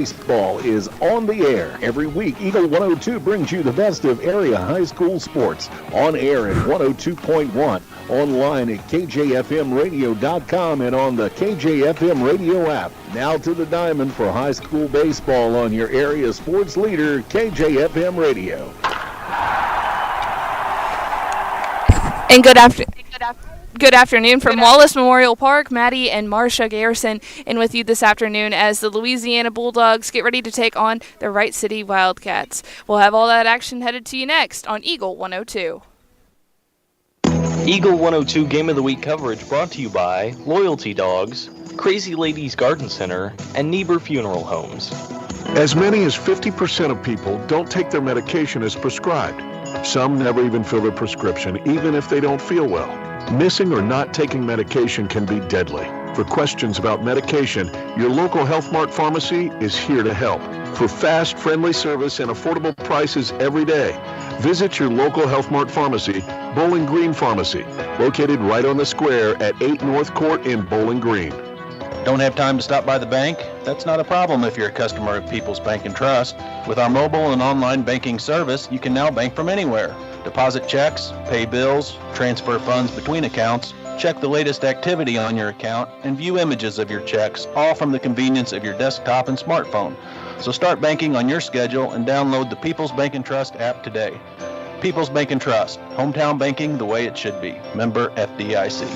Baseball is on the air. Every week, Eagle 102 brings you the best of area high school sports. On air at 102.1, online at kjfmradio.com, and on the KJFM radio app. Now to the diamond for high school baseball on your area sports leader, KJFM Radio. And Good afternoon from Wallace Memorial Park. Maddie and Marcia Garrison in with you this afternoon as the Louisiana Bulldogs get ready to take on the Wright City Wildcats. We'll have all that action headed to you next on Eagle 102. Eagle 102 Game of the Week coverage brought to you by Loyalty Dogs, Crazy Ladies Garden Center, and Niebuhr Funeral Homes. As many as 50% of people don't take their medication as prescribed. Some never even fill their prescription, even if they don't feel well. Missing or not taking medication can be deadly. For questions about medication, your local Health Mart pharmacy is here to help. For fast, friendly service and affordable prices every day, visit your local Health Mart pharmacy, Bowling Green Pharmacy, located right on the square at 8 North Court in Bowling Green. Don't have time to stop by the bank? That's not a problem if you're a customer of People's Bank and Trust. With our mobile and online banking service, you can now bank from anywhere. Deposit checks, pay bills, transfer funds between accounts, check the latest activity on your account, and view images of your checks, all from the convenience of your desktop and smartphone. So start banking on your schedule and download the People's Bank and Trust app today. People's Bank and Trust, hometown banking the way it should be. Member FDIC.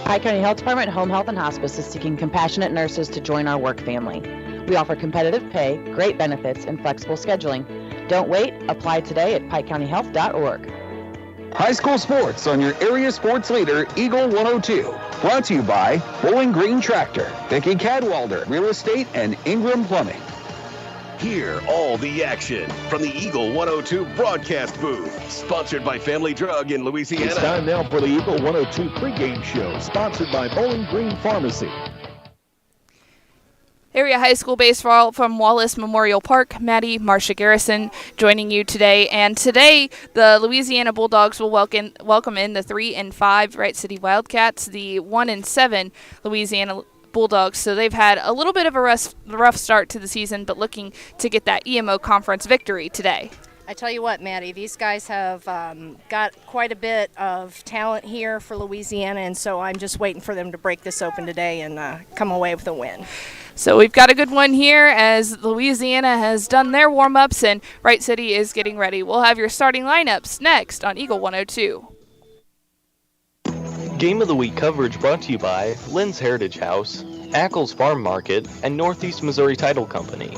Pike County Health Department Home Health and Hospice is seeking compassionate nurses to join our work family. We offer competitive pay, great benefits, and flexible scheduling. Don't wait. Apply today at pikecountyhealth.org. High school sports on your area sports leader, Eagle 102. Brought to you by Bowling Green Tractor, Vicki Cadwalder Real Estate, and Ingram Plumbing. Hear all the action from the Eagle 102 broadcast booth. Sponsored by Family Drug in Louisiana. It's time now for the Eagle 102 pregame show. Sponsored by Bowling Green Pharmacy. Area high school baseball from Wallace Memorial Park. Maddie, Marcia Garrison joining you today. And today, the Louisiana Bulldogs will welcome in the 3-5 Wright City Wildcats, the 1-7 Louisiana Bulldogs. So they've had a little bit of a rough start to the season, but looking to get that EMO conference victory today. I tell you what, Maddie, these guys have got quite a bit of talent here for Louisiana, and so I'm just waiting for them to break this open today and come away with a win. So we've got a good one here as Louisiana has done their warm-ups and Wright City is getting ready. We'll have your starting lineups next on Eagle 102. Game of the Week coverage brought to you by Lynn's Heritage House, Ackles Farm Market, and Northeast Missouri Title Company.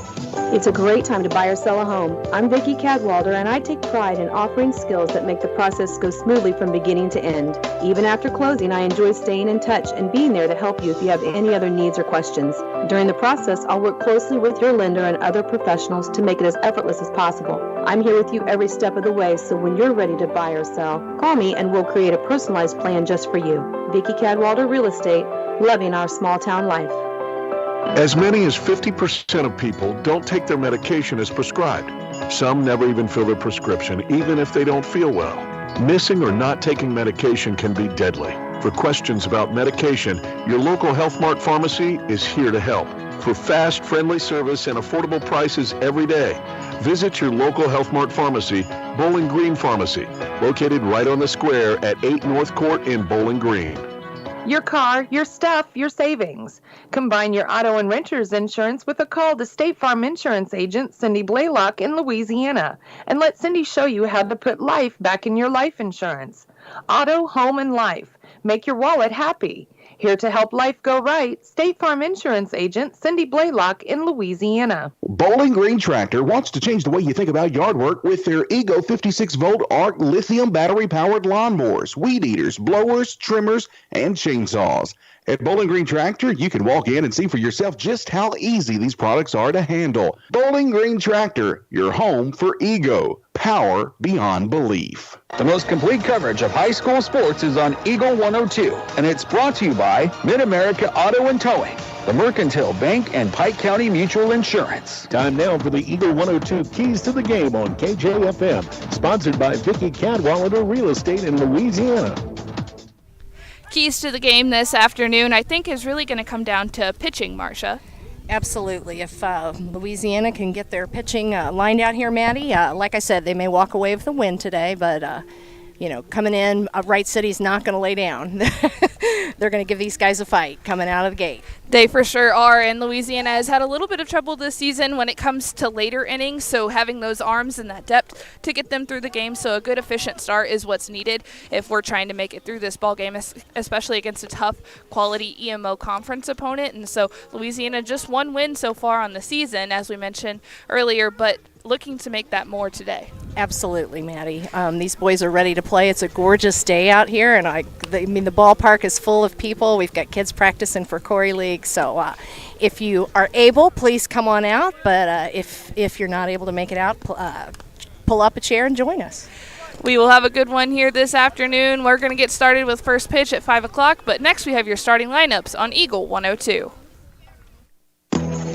It's a great time to buy or sell a home. I'm Vicki Cadwalder, and I take pride in offering skills that make the process go smoothly from beginning to end. Even after closing, I enjoy staying in touch and being there to help you if you have any other needs or questions. During the process, I'll work closely with your lender and other professionals to make it as effortless as possible. I'm here with you every step of the way, so when you're ready to buy or sell, call me and we'll create a personalized plan just for you. Vicki Cadwalder Real Estate, loving our small town life. As many as 50% of people don't take their medication as prescribed. Some never even fill their prescription, even if they don't feel well. Missing or not taking medication can be deadly. For questions about medication, your local Health Mart pharmacy is here to help. For fast, friendly service and affordable prices every day, visit your local Health Mart pharmacy, Bowling Green Pharmacy, located right on the square at 8 North Court in Bowling Green. Your car, your stuff, your savings. Combine your auto and renter's insurance with a call to State Farm Insurance agent Cindy Blaylock in Louisiana, and let Cindy show you how to put life back in your life insurance. Auto, home, and life. Make your wallet happy. Here to help life go right, State Farm Insurance agent Cindy Blaylock in Louisiana. Bowling Green Tractor wants to change the way you think about yard work with their Ego 56-volt ARC lithium battery-powered lawnmowers, weed eaters, blowers, trimmers, and chainsaws. At Bowling Green Tractor, you can walk in and see for yourself just how easy these products are to handle. Bowling Green Tractor, your home for Ego. Power beyond belief. The most complete coverage of high school sports is on Eagle 102, and it's brought to you by Mid-America Auto and Towing, the Mercantile Bank, and Pike County Mutual Insurance. Time now for the Eagle 102 Keys to the Game on KJFM, sponsored by Vicki Cadwalder Real Estate in Louisiana. Keys to the game this afternoon, I think, is really going to come down to pitching, Marcia. Absolutely. If Louisiana can get their pitching lined out here, Maddie, like I said, they may walk away with a win today, but coming in, Wright City's not going to lay down. They're going to give these guys a fight coming out of the gate. They for sure are, and Louisiana has had a little bit of trouble this season when it comes to later innings, so having those arms and that depth to get them through the game, so a good efficient start is what's needed if we're trying to make it through this ball game, especially against a tough quality EMO conference opponent. And so Louisiana just one win so far on the season, as we mentioned earlier, but looking to make that more today. Absolutely, Maddie. These boys are ready to play. It's a gorgeous day out here, and the ballpark is full of people. We've got kids practicing for Corey League, so if you are able, please come on out. But if you're not able to make it out, pull up a chair and join us. We will have a good one here this afternoon. We're going to get started with first pitch at 5 o'clock, but next we have your starting lineups on Eagle 102.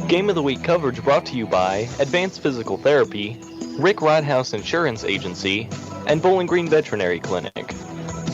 Game of the Week coverage brought to you by Advanced Physical Therapy, Rick Rodhouse Insurance Agency, and Bowling Green Veterinary Clinic.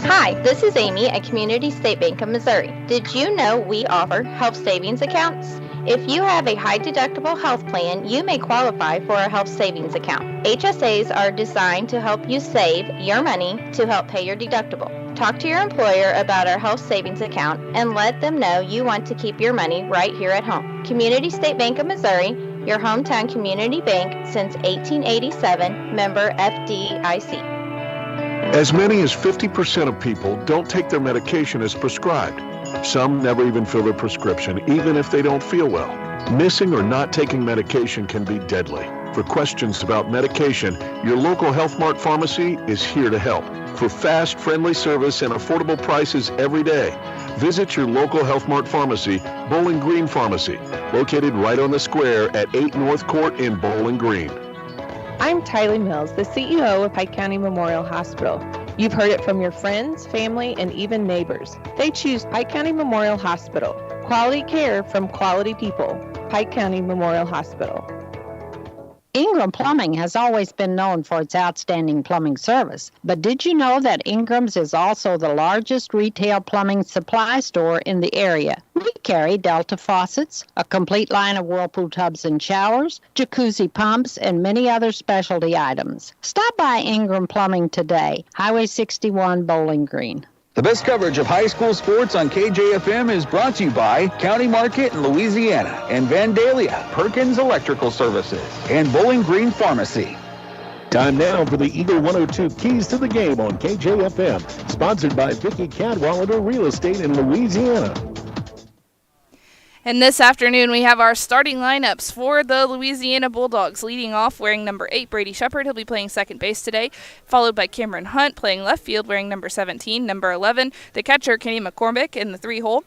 Hi, this is Amy at Community State Bank of Missouri. Did you know we offer health savings accounts? If you have a high-deductible health plan, you may qualify for a health savings account. HSAs are designed to help you save your money to help pay your deductible. Talk to your employer about our health savings account and let them know you want to keep your money right here at home. Community State Bank of Missouri, your hometown community bank since 1887, member FDIC. As many as 50% of people don't take their medication as prescribed. Some never even fill their prescription, even if they don't feel well. Missing or not taking medication can be deadly. For questions about medication, your local Health Mart pharmacy is here to help. For fast, friendly service and affordable prices every day, visit your local Health Mart pharmacy, Bowling Green Pharmacy, located right on the square at 8 North Court in Bowling Green. I'm Tylee Mills, the CEO of Pike County Memorial Hospital. You've heard it from your friends, family, and even neighbors. They choose Pike County Memorial Hospital. Quality care from quality people. Pike County Memorial Hospital. Ingram Plumbing has always been known for its outstanding plumbing service, but did you know that Ingram's is also the largest retail plumbing supply store in the area? We carry Delta faucets, a complete line of Whirlpool tubs and showers, jacuzzi pumps, and many other specialty items. Stop by Ingram Plumbing today, Highway 61, Bowling Green. The best coverage of high school sports on KJFM is brought to you by County Market in Louisiana and Vandalia, Perkins Electrical Services, and Bowling Green Pharmacy. Time now for the Eagle 102 Keys to the Game on KJFM, sponsored by Vicky Cadwallader Real Estate in Louisiana. And this afternoon, we have our starting lineups for the Louisiana Bulldogs. Leading off, wearing number 8, Brady Shepard. He'll be playing second base today, followed by Cameron Hunt, playing left field, wearing number 17. Number 11, the catcher, Kenny McCormick, in the 3-hole.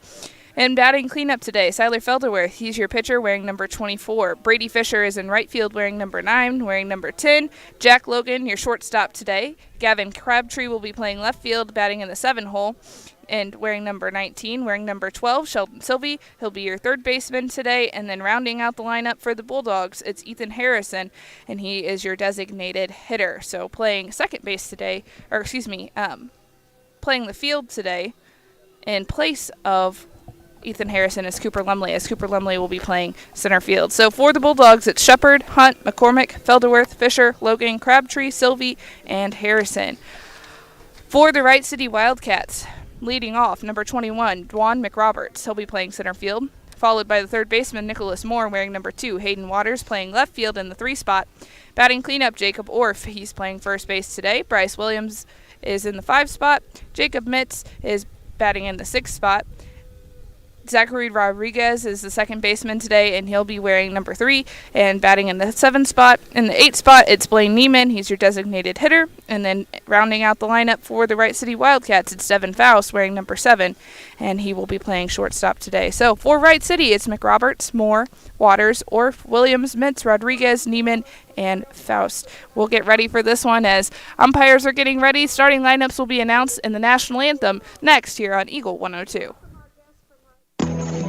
And batting cleanup today, Siler Felderworth. He's your pitcher, wearing number 24. Brady Fisher is in right field, wearing number 9, wearing number 10. Jack Logan, your shortstop today. Gavin Crabtree will be playing left field, batting in the 7-hole. And wearing number 19, wearing number 12, Sheldon Sylvie. He'll be your third baseman today. And then rounding out the lineup for the Bulldogs, it's Ethan Harrison, and he is your designated hitter. So playing second base today, playing the field today in place of Ethan Harrison is Cooper Lumley, as Cooper Lumley will be playing center field. So for the Bulldogs, it's Shepard, Hunt, McCormick, Felderworth, Fisher, Logan, Crabtree, Sylvie, and Harrison. For the Wright City Wildcats, leading off, number 21, Dwan McRoberts. He'll be playing center field, followed by the third baseman, Nicholas Moore, wearing number 2. Hayden Waters playing left field in the 3 spot. Batting cleanup, Jacob Orff. He's playing first base today. Bryce Williams is in the 5 spot. Jacob Mitz is batting in the 6 spot. Zachary Rodriguez is the second baseman today, and he'll be wearing number 3 and batting in the 7 spot. In the 8 spot, it's Blaine Neiman. He's your designated hitter. And then rounding out the lineup for the Wright City Wildcats, it's Devin Faust wearing number 7, and he will be playing shortstop today. So for Wright City, it's McRoberts, Moore, Waters, Orff, Williams, Mintz, Rodriguez, Neiman, and Faust. We'll get ready for this one as umpires are getting ready. Starting lineups will be announced in the national anthem next here on Eagle 102.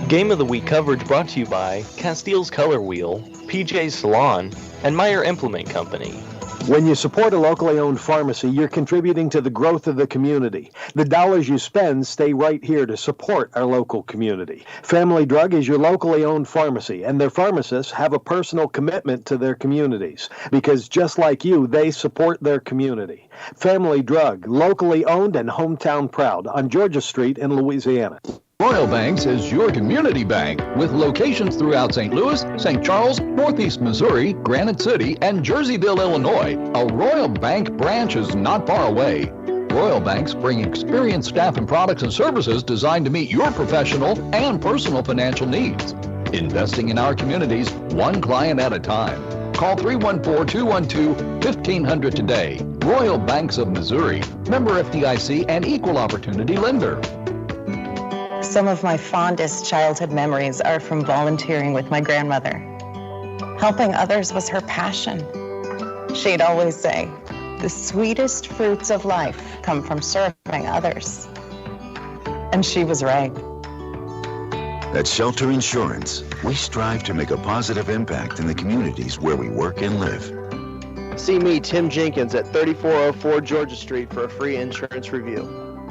Game of the Week coverage brought to you by Castile's Color Wheel, PJ's Salon, and Meyer Implement Company. When you support a locally owned pharmacy, you're contributing to the growth of the community. The dollars you spend stay right here to support our local community. Family Drug is your locally owned pharmacy, and their pharmacists have a personal commitment to their communities because just like you, they support their community. Family Drug, locally owned and hometown proud on Georgia Street in Louisiana. Royal Banks is your community bank with locations throughout St. Louis, St. Charles, Northeast Missouri, Granite City, and Jerseyville, Illinois. A Royal Bank branch is not far away. Royal Banks bring experienced staff and products and services designed to meet your professional and personal financial needs. Investing in our communities, one client at a time. Call 314-212-1500 today. Royal Banks of Missouri, member FDIC and equal opportunity lender. Some of my fondest childhood memories are from volunteering with my grandmother. Helping others was her passion. She'd always say, "The sweetest fruits of life come from serving others." And she was right. At Shelter Insurance, we strive to make a positive impact in the communities where we work and live. See me, Tim Jenkins, at 3404 Georgia Street for a free insurance review.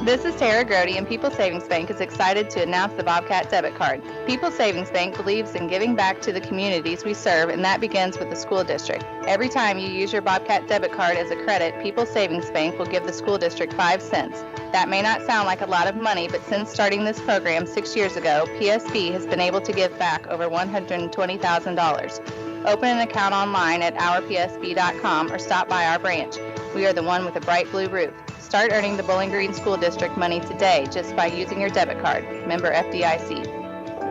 This is Tara Grody, and People's Savings Bank is excited to announce the Bobcat debit card. People's Savings Bank believes in giving back to the communities we serve, and that begins with the school district. Every time you use your Bobcat debit card as a credit, People's Savings Bank will give the school district 5 cents. That may not sound like a lot of money, but since starting this program 6 years ago, PSB has been able to give back over $120,000. Open an account online at ourpsb.com or stop by our branch. We are the one with a bright blue roof. Start earning the Bowling Green School District money today just by using your debit card. Member FDIC.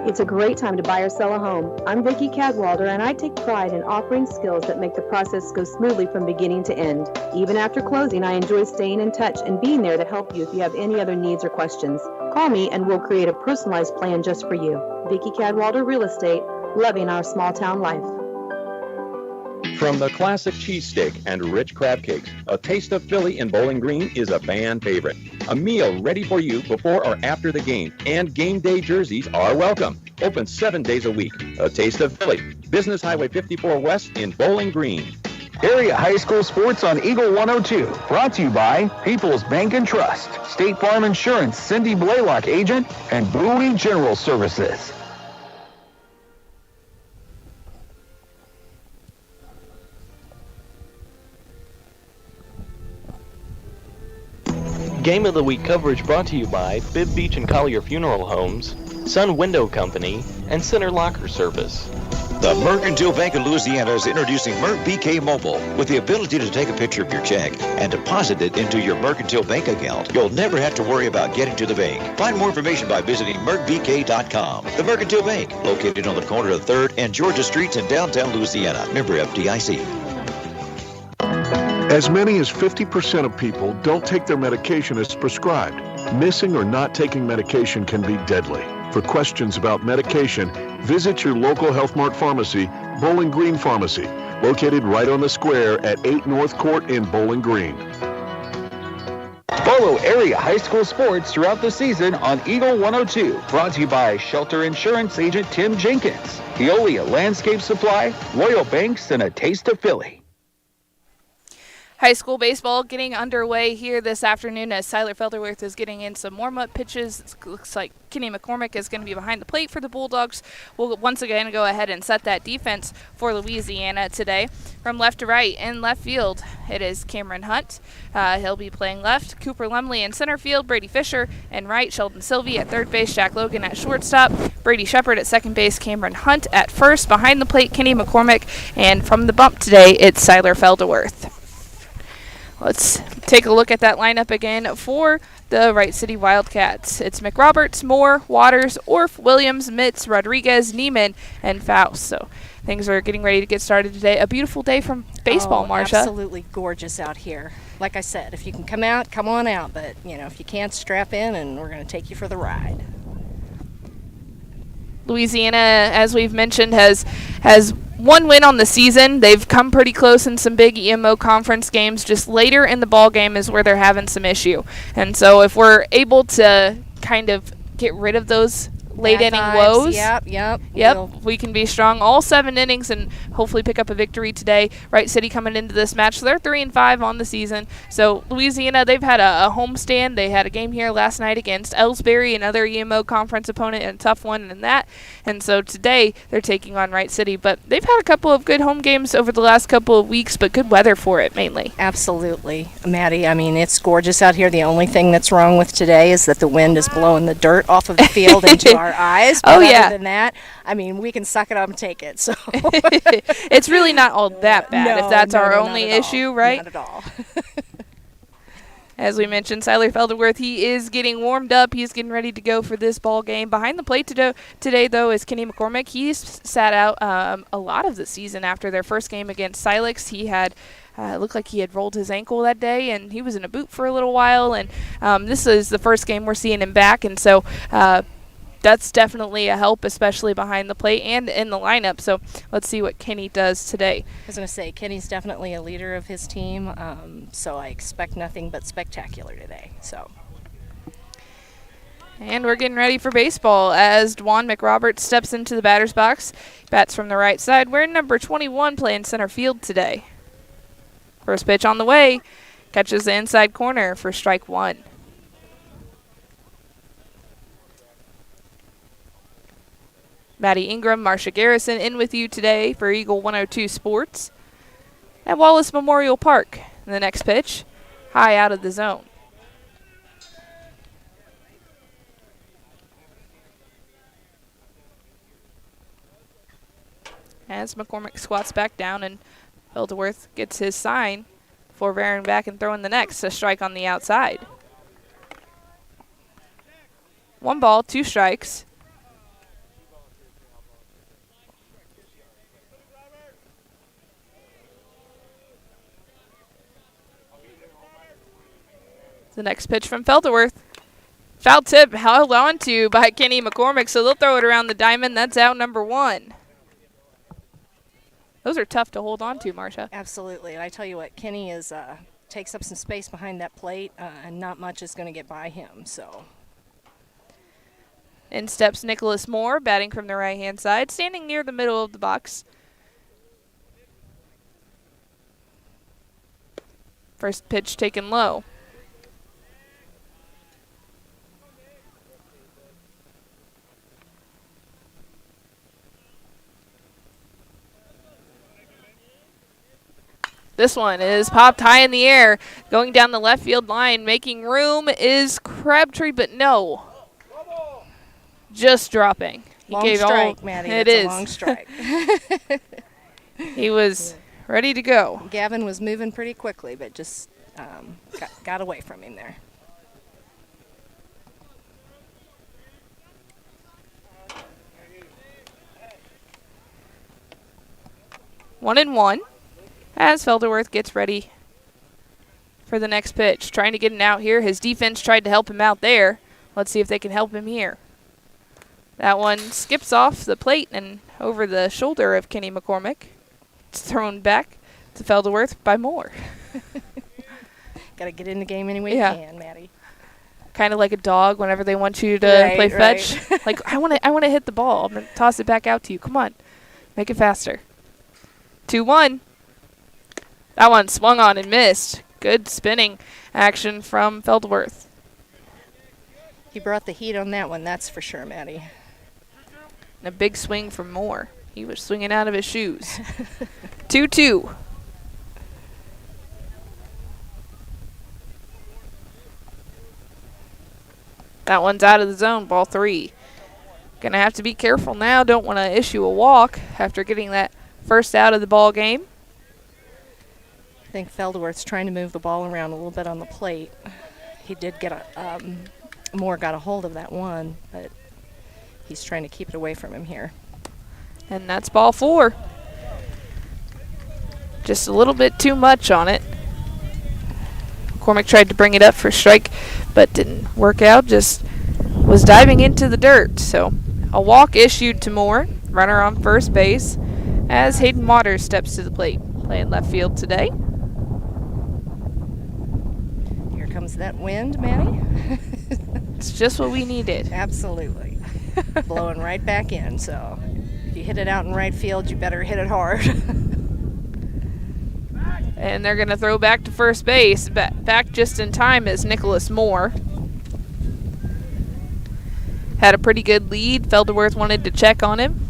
It's a great time to buy or sell a home. I'm Vicki Cadwalder, and I take pride in offering skills that make the process go smoothly from beginning to end. Even after closing, I enjoy staying in touch and being there to help you if you have any other needs or questions. Call me and we'll create a personalized plan just for you. Vicki Cadwalder Real Estate, loving our small town life. From the classic cheesesteak and rich crab cakes, a taste of Philly in Bowling Green is a fan favorite. A meal ready for you before or after the game, and game day jerseys are welcome. Open 7 days a week. A taste of Philly. Business Highway 54 West in Bowling Green. Area high school sports on Eagle 102. Brought to you by People's Bank and Trust, State Farm Insurance, Cindy Blaylock agent, and Bowie General Services. Game of the Week coverage brought to you by Bibb Beach and Collier Funeral Homes, Sun Window Company, and Center Locker Service. The Mercantile Bank of Louisiana is introducing Merc BK Mobile with the ability to take a picture of your check and deposit it into your Mercantile Bank account. You'll never have to worry about getting to the bank. Find more information by visiting mercbk.com. The Mercantile Bank, located on the corner of 3rd and Georgia Streets in downtown Louisiana. Member FDIC. As many as 50% of people don't take their medication as prescribed. Missing or not taking medication can be deadly. For questions about medication, visit your local Health Mart pharmacy, Bowling Green Pharmacy, located right on the square at 8 North Court in Bowling Green. Follow area high school sports throughout the season on Eagle 102. Brought to you by Shelter Insurance agent Tim Jenkins, Veolia Landscape Supply, Royal Banks, and a taste of Philly. High school baseball getting underway here this afternoon as Siler Felderworth is getting in some warm-up pitches. It looks like Kenny McCormick is going to be behind the plate for the Bulldogs. We'll once again go ahead and set that defense for Louisiana today. From left to right in left field, it is Cameron Hunt. He'll be playing left. Cooper Lumley in center field. Brady Fisher and right. Sheldon Sylvie at third base. Jack Logan at shortstop. Brady Shepard at second base. Cameron Hunt at first. Behind the plate, Kenny McCormick. And from the bump today, it's Siler Felderworth. Let's take a look at that lineup again for the Wright City Wildcats. It's McRoberts, Moore, Waters, Orff, Williams, Mitz, Rodriguez, Neiman, and Faust. So things are getting ready to get started today. A beautiful day from baseball, Marcia. Absolutely gorgeous out here. Like I said, if you can come out, come on out. But, if you can't, strap in, and we're going to take you for the ride. Louisiana, as we've mentioned, has one win on the season. They've come pretty close in some big EMO conference games. Just later in the ball game is where they're having some issue. And so if we're able to kind of get rid of those late Bad inning vibes. woes. Yep. We can be strong all 7 innings and hopefully pick up a victory today. Wright City coming into this match, so they're 3-5 on the season. So Louisiana, they've had a homestand. They had a game here last night against Ellsbury, another EMO conference opponent, and a tough one in that. And so today they're taking on Wright City. But they've had a couple of good home games over the last couple of weeks, but good weather for it mainly. Absolutely, Maddie. I mean, it's gorgeous out here. The only thing that's wrong with today is that the wind is blowing the dirt off of the field into our eyes. But other than that, I mean, we can suck it up and take it. So it's really not all that bad if that's our only issue, right? Not at all. As we mentioned, Siler Felderworth, he is getting warmed up. He's getting ready to go for this ball game. Behind the plate today, though, is Kenny McCormick. He's sat out a lot of the season after their first game against Silex. He had looked like he had rolled his ankle that day, and he was in a boot for a little while. And this is the first game we're seeing him back, and so that's definitely a help, especially behind the plate and in the lineup. So let's see what Kenny does today. I was going to say, Kenny's definitely a leader of his team, so I expect nothing but spectacular today. And we're getting ready for baseball as Dwan McRoberts steps into the batter's box. Bats from the right side. We're number 21 playing center field today. First pitch on the way. Catches the inside corner for strike 1. Maddie Ingram, Marcia Garrison in with you today for Eagle 102 Sports at Wallace Memorial Park. And the next pitch, high out of the zone. As McCormick squats back down and Felderworth gets his sign before rearing back and throwing the next, a strike on the outside. 1 ball, 2 strikes. The next pitch from Felderworth. Foul tip held on to by Kenny McCormick, so they'll throw it around the diamond. That's out number 1. Those are tough to hold on to, Marcia. Absolutely. And I tell you what, Kenny is takes up some space behind that plate, and not much is going to get by him. So. In steps Nicholas Moore, batting from the right-hand side, standing near the middle of the box. First pitch taken low. This one is popped high in the air, going down the left field line. Making room is Crabtree, but no. Just dropping. Long strike, Maddie. It is is. A long strike. He was ready to go. Gavin was moving pretty quickly, but just got away from him there. One and one. As Felderworth gets ready for the next pitch. Trying to get an out here. His defense tried to help him out there. Let's see if they can help him here. That one skips off the plate and over the shoulder of Kenny McCormick. It's thrown back to Felderworth by Moore. Got to get in the game any way you can, Maddie. Kind of like a dog whenever they want you to play fetch. Like, I want to hit the ball. I'm going to toss it back out to you. Come on. Make it faster. 2-1. That one swung on and missed. Good spinning action from Felderworth. He brought the heat on that one, that's for sure, Maddie. And a big swing from Moore. He was swinging out of his shoes. 2-2. That one's out of the zone, ball 3. Gonna have to be careful now. Don't want to issue a walk after getting that first out of the ball game. I think Felderworth's trying to move the ball around a little bit on the plate. He did get Moore got a hold of that one, but he's trying to keep it away from him here. And that's ball 4. Just a little bit too much on it. McCormick tried to bring it up for strike, but didn't work out. Just was diving into the dirt. So a walk issued to Moore. Runner on first base as Hayden Waters steps to the plate. Playing left field today. Here comes that wind, Maddie. It's just what we needed. Absolutely. blowing right back in. So if you hit it out in right field, you better hit it hard. And they're going to throw back to first base. Back just in time is Nicholas Moore. Had a pretty good lead. Felderworth wanted to check on him.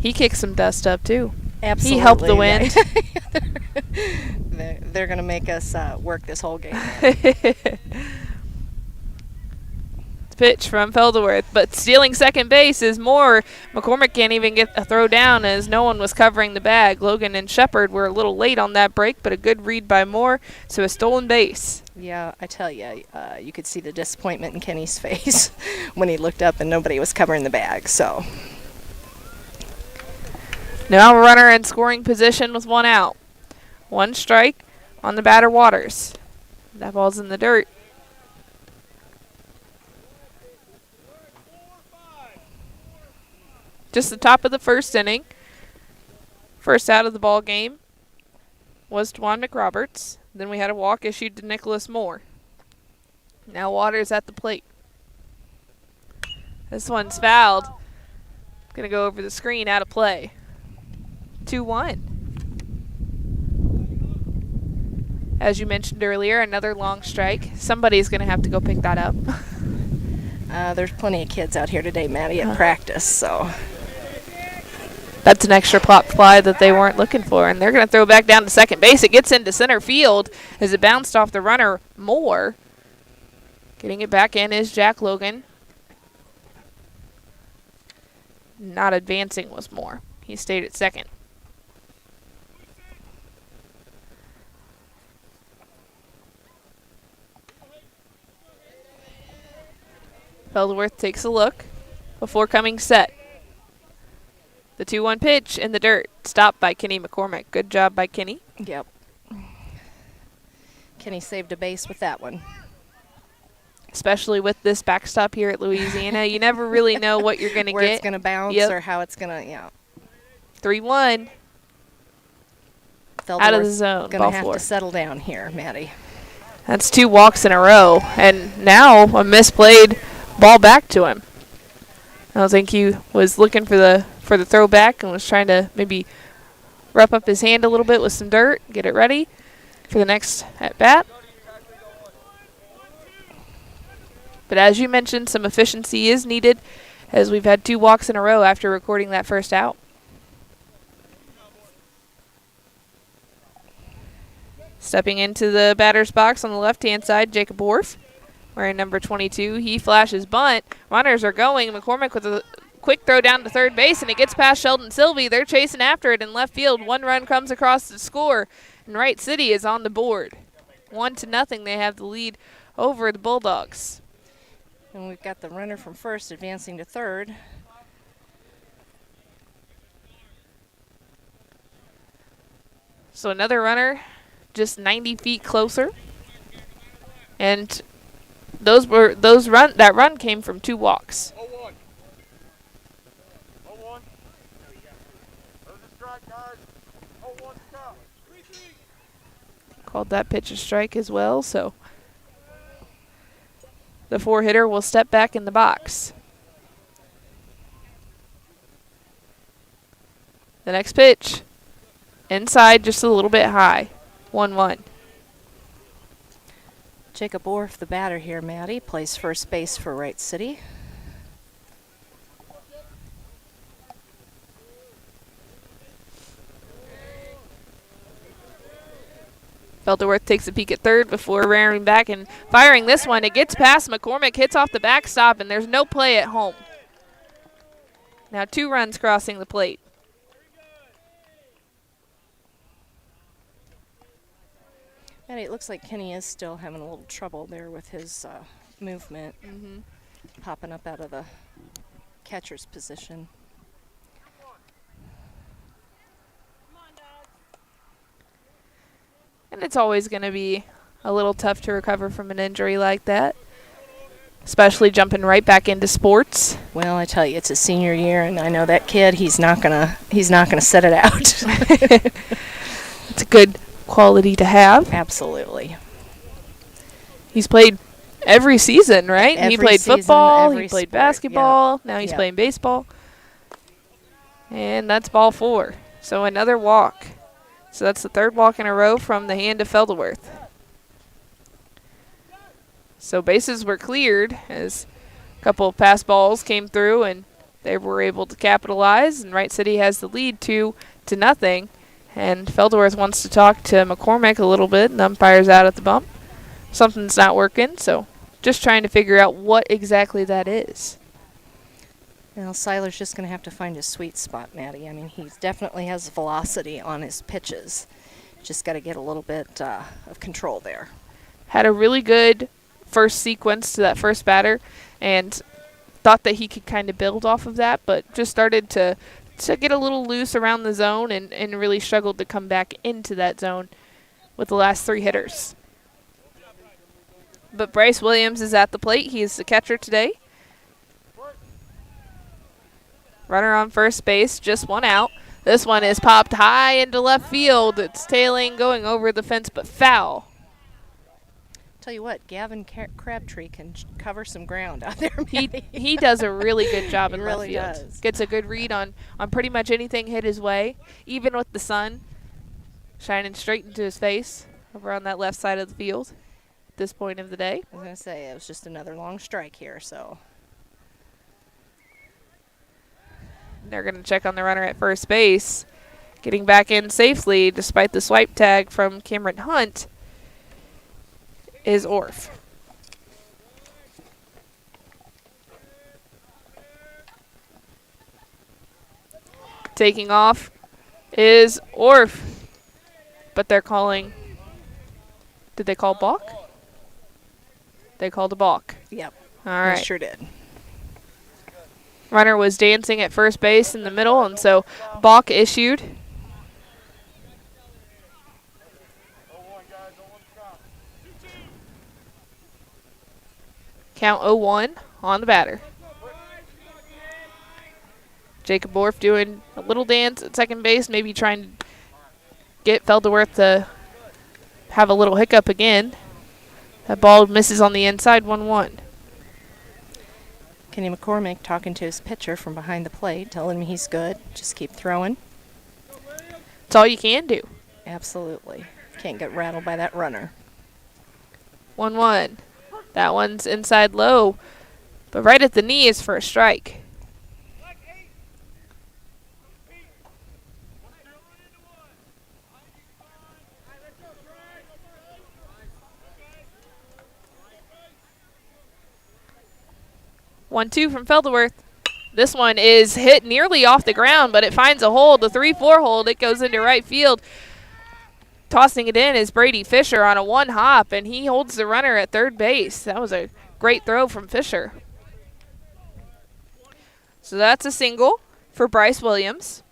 He kicked some dust up, too. Absolutely. He helped the win. They're going to make us work this whole game. Pitch from Felderworth, but stealing second base is Moore. McCormick can't even get a throw down as no one was covering the bag. Logan and Shepard were a little late on that break, but a good read by Moore, so a stolen base. Yeah, I tell you, you could see the disappointment in Kenny's face when he looked up and nobody was covering the bag. So now a runner in scoring position with one out. One strike on the batter Waters. That ball's in the dirt. Just the top of the first inning. First out of the ball game was Dwan McRoberts. Then we had a walk issued to Nicholas Moore. Now Waters at the plate. This one's fouled. Going to go over the screen, out of play. 2-1. As you mentioned earlier, another long strike. Somebody's going to have to go pick that up. There's plenty of kids out here today, Maddie, at practice, so. That's an extra pop fly that they weren't looking for, and they're going to throw back down to second base. It gets into center field as it bounced off the runner, Moore. Getting it back in is Jack Logan. Not advancing was Moore. He stayed at second. Felderworth takes a look before coming set. The 2-1 pitch in the dirt, stopped by Kenny McCormick. Good job by Kenny. Yep. Kenny saved a base with that one. Especially with this backstop here at Louisiana. You never really know what you're going to get. Where it's going to bounce or how it's going to, 3-1. Out of the zone. Going to have to settle down here, Maddie. That's 2 walks in a row. And now a misplayed ball back to him. I don't think he was looking for the throwback and was trying to maybe rough up his hand a little bit with some dirt, get it ready for the next at-bat. But as you mentioned, some efficiency is needed as we've had 2 walks in a row after recording that first out. Stepping into the batter's box on the left-hand side, Jacob Orff, wearing number 22. He flashes bunt. Runners are going. McCormick with a quick throw down to third base, and it gets past Sheldon Sylvie. They're chasing after it in left field. 1 run comes across the score, and Wright City is on the board. 1-0. They have the lead over the Bulldogs. And we've got the runner from first advancing to third. So another runner just 90 feet closer. And that run came from 2 walks. Called that pitch a strike as well, so the 4-hitter will step back in the box. The next pitch, inside just a little bit high, 1-1. Jacob Orff, the batter here, Maddie, plays first base for Wright City. Felderworth takes a peek at third before rearing back and firing this one. It gets past McCormick, hits off the backstop, and there's no play at home. Now 2 runs crossing the plate. And it looks like Kenny is still having a little trouble there with his movement, popping up out of the catcher's position. And it's always going to be a little tough to recover from an injury like that, especially jumping right back into sports. Well, I tell you, it's his senior year, and I know that kid. He's not gonna set it out. It's a good quality to have. Absolutely. He's played every season, right? He played football, he played basketball, now he's playing baseball. And that's ball 4. So another walk. So that's the 3rd walk in a row from the hand of Felderworth. So bases were cleared as a couple of pass balls came through and they were able to capitalize, and Wright City has the lead 2-0. And Felderworth wants to talk to McCormick a little bit, and the umpire's out at the bump. Something's not working, so just trying to figure out what exactly that is. Well, Seiler's just going to have to find his sweet spot, Maddie. I mean, he definitely has velocity on his pitches. Just got to get a little bit of control there. Had a really good first sequence to that first batter, and thought that he could kind of build off of that, but just started to get a little loose around the zone and really struggled to come back into that zone with the last 3 hitters. But Bryce Williams is at the plate. He is the catcher today. Runner on first base, just 1 out. This one is popped high into left field. It's tailing, going over the fence, but foul. Tell you what, Gavin Crabtree can cover some ground out there. He does a really good job in left really field. Does. Gets a good read on pretty much anything hit his way, even with the sun shining straight into his face over on that left side of the field at this point of the day. I was going to say, it was just another long strike here, so. They're going to check on the runner at first base. Getting back in safely despite the swipe tag from Cameron Hunt is Orff. Taking off is Orff. But they're calling. Did they call balk? They called a balk. Yep. All right. They sure did. Runner was dancing at first base in the middle, and so balk issued. Count 0-1 on the batter. Jacob Orff doing a little dance at second base, maybe trying to get Felderworth to have a little hiccup again. That ball misses on the inside, 1-1. Kenny McCormick talking to his pitcher from behind the plate, telling him he's good. Just keep throwing. That's all you can do. Absolutely. Can't get rattled by that runner. 1-1. That one's inside low, but right at the knee is for a strike. One-two from Felderworth. This one is hit nearly off the ground, but it finds a hole, the 3-4 hold. It goes into right field. Tossing it in is Brady Fisher on a 1-hop, and he holds the runner at third base. That was a great throw from Fisher. So that's a single for Bryce Williams.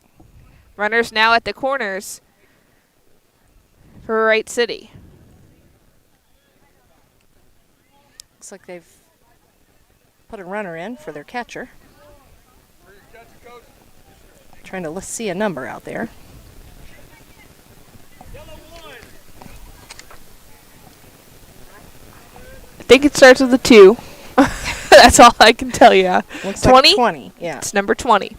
Runners now at the corners for Wright City. Looks like they've put a runner in for their catcher. Trying to see a number out there. I think it starts with a 2. That's all I can tell you. Looks 20? like 20, yeah. It's number 20.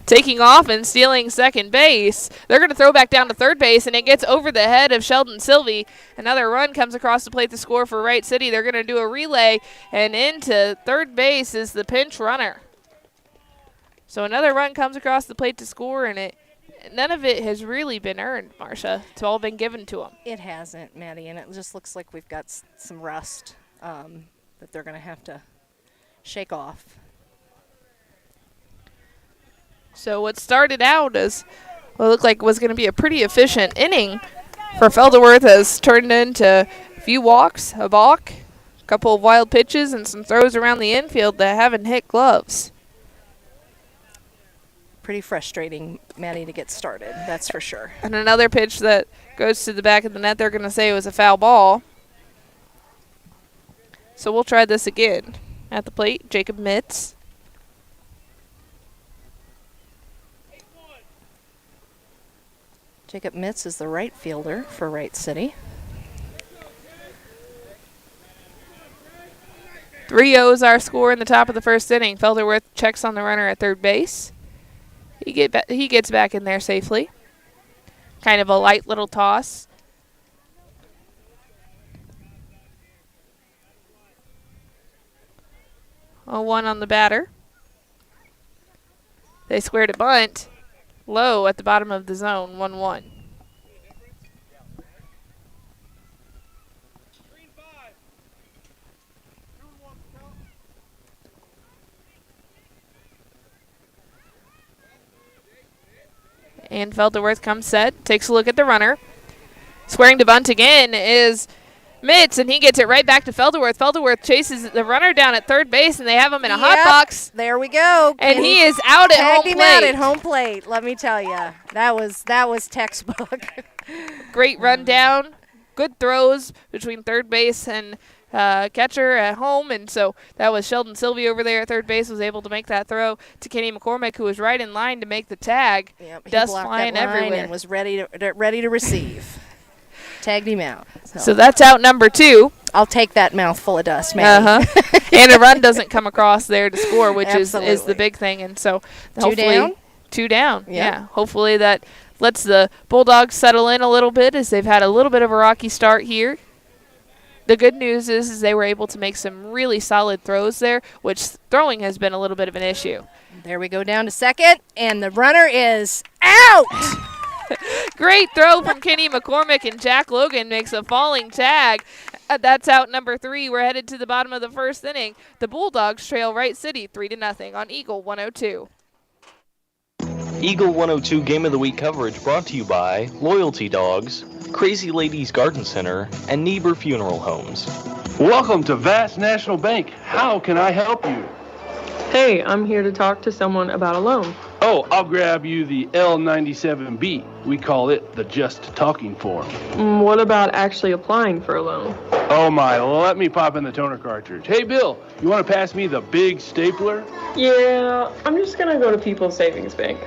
Taking off and stealing second base. They're going to throw back down to third base, and it gets over the head of Sheldon Sylvie. Another run comes across the plate to score for Wright City. They're going to do a relay, and into third base is the pinch runner. So another run comes across the plate to score, and none of it has really been earned, Marcia. It's all been given to them. It hasn't, Maddie, and it just looks like we've got some rust that they're going to have to shake off. So what started out as what looked like was going to be a pretty efficient inning for Felderworth has turned into a few walks, a balk, a couple of wild pitches, and some throws around the infield that haven't hit gloves. Pretty frustrating, Maddie, to get started, that's for sure. And another pitch that goes to the back of the net, they're going to say it was a foul ball. So we'll try this again. At the plate, Jacob Mitz. Jacob Mitz is the right fielder for Wright City. 3-0 is our score in the top of the first inning. Felderworth checks on the runner at third base. He gets back in there safely. Kind of a light little toss. A 1 on the batter. They squared a bunt low at the bottom of the zone, 1-1. And Felderworth comes set, takes a look at the runner. Squaring to bunt again is Mitz, and he gets it right back to Felderworth. Felderworth chases the runner down at third base, and they have him in a hot box. There we go. And he is out at home plate. Tagged him out at home plate, let me tell you. That was textbook. Great rundown. Good throws between third base and catcher at home, and so that was Sheldon Sylvie over there at third base was able to make that throw to Kenny McCormick, who was right in line to make the tag. Yep, dust he blocked flying that line everywhere and was ready to receive. Tagged him out. So that's out number 2. I'll take that mouthful of dust, man. And a run doesn't come across there to score, which is the big thing. And so hopefully 2 down. Yep. Yeah. Hopefully that lets the Bulldogs settle in a little bit as they've had a little bit of a rocky start here. The good news is they were able to make some really solid throws there, which throwing has been a little bit of an issue. There we go down to second, and the runner is out. Great throw from Kenny McCormick, and Jack Logan makes a falling tag. That's out number 3. We're headed to the bottom of the first inning. The Bulldogs trail Wright City 3-0 on Eagle 102. Eagle 102 Game of the Week coverage brought to you by Loyalty Dogs, Crazy Ladies Garden Center, and Niebuhr Funeral Homes. Welcome to Vast National Bank. How can I help you? Hey, I'm here to talk to someone about a loan. Oh, I'll grab you the L97B. We call it the Just Talking form. What about actually applying for a loan? Oh my, let me pop in the toner cartridge. Hey Bill, you want to pass me the big stapler? Yeah, I'm just going to go to People's Savings Bank.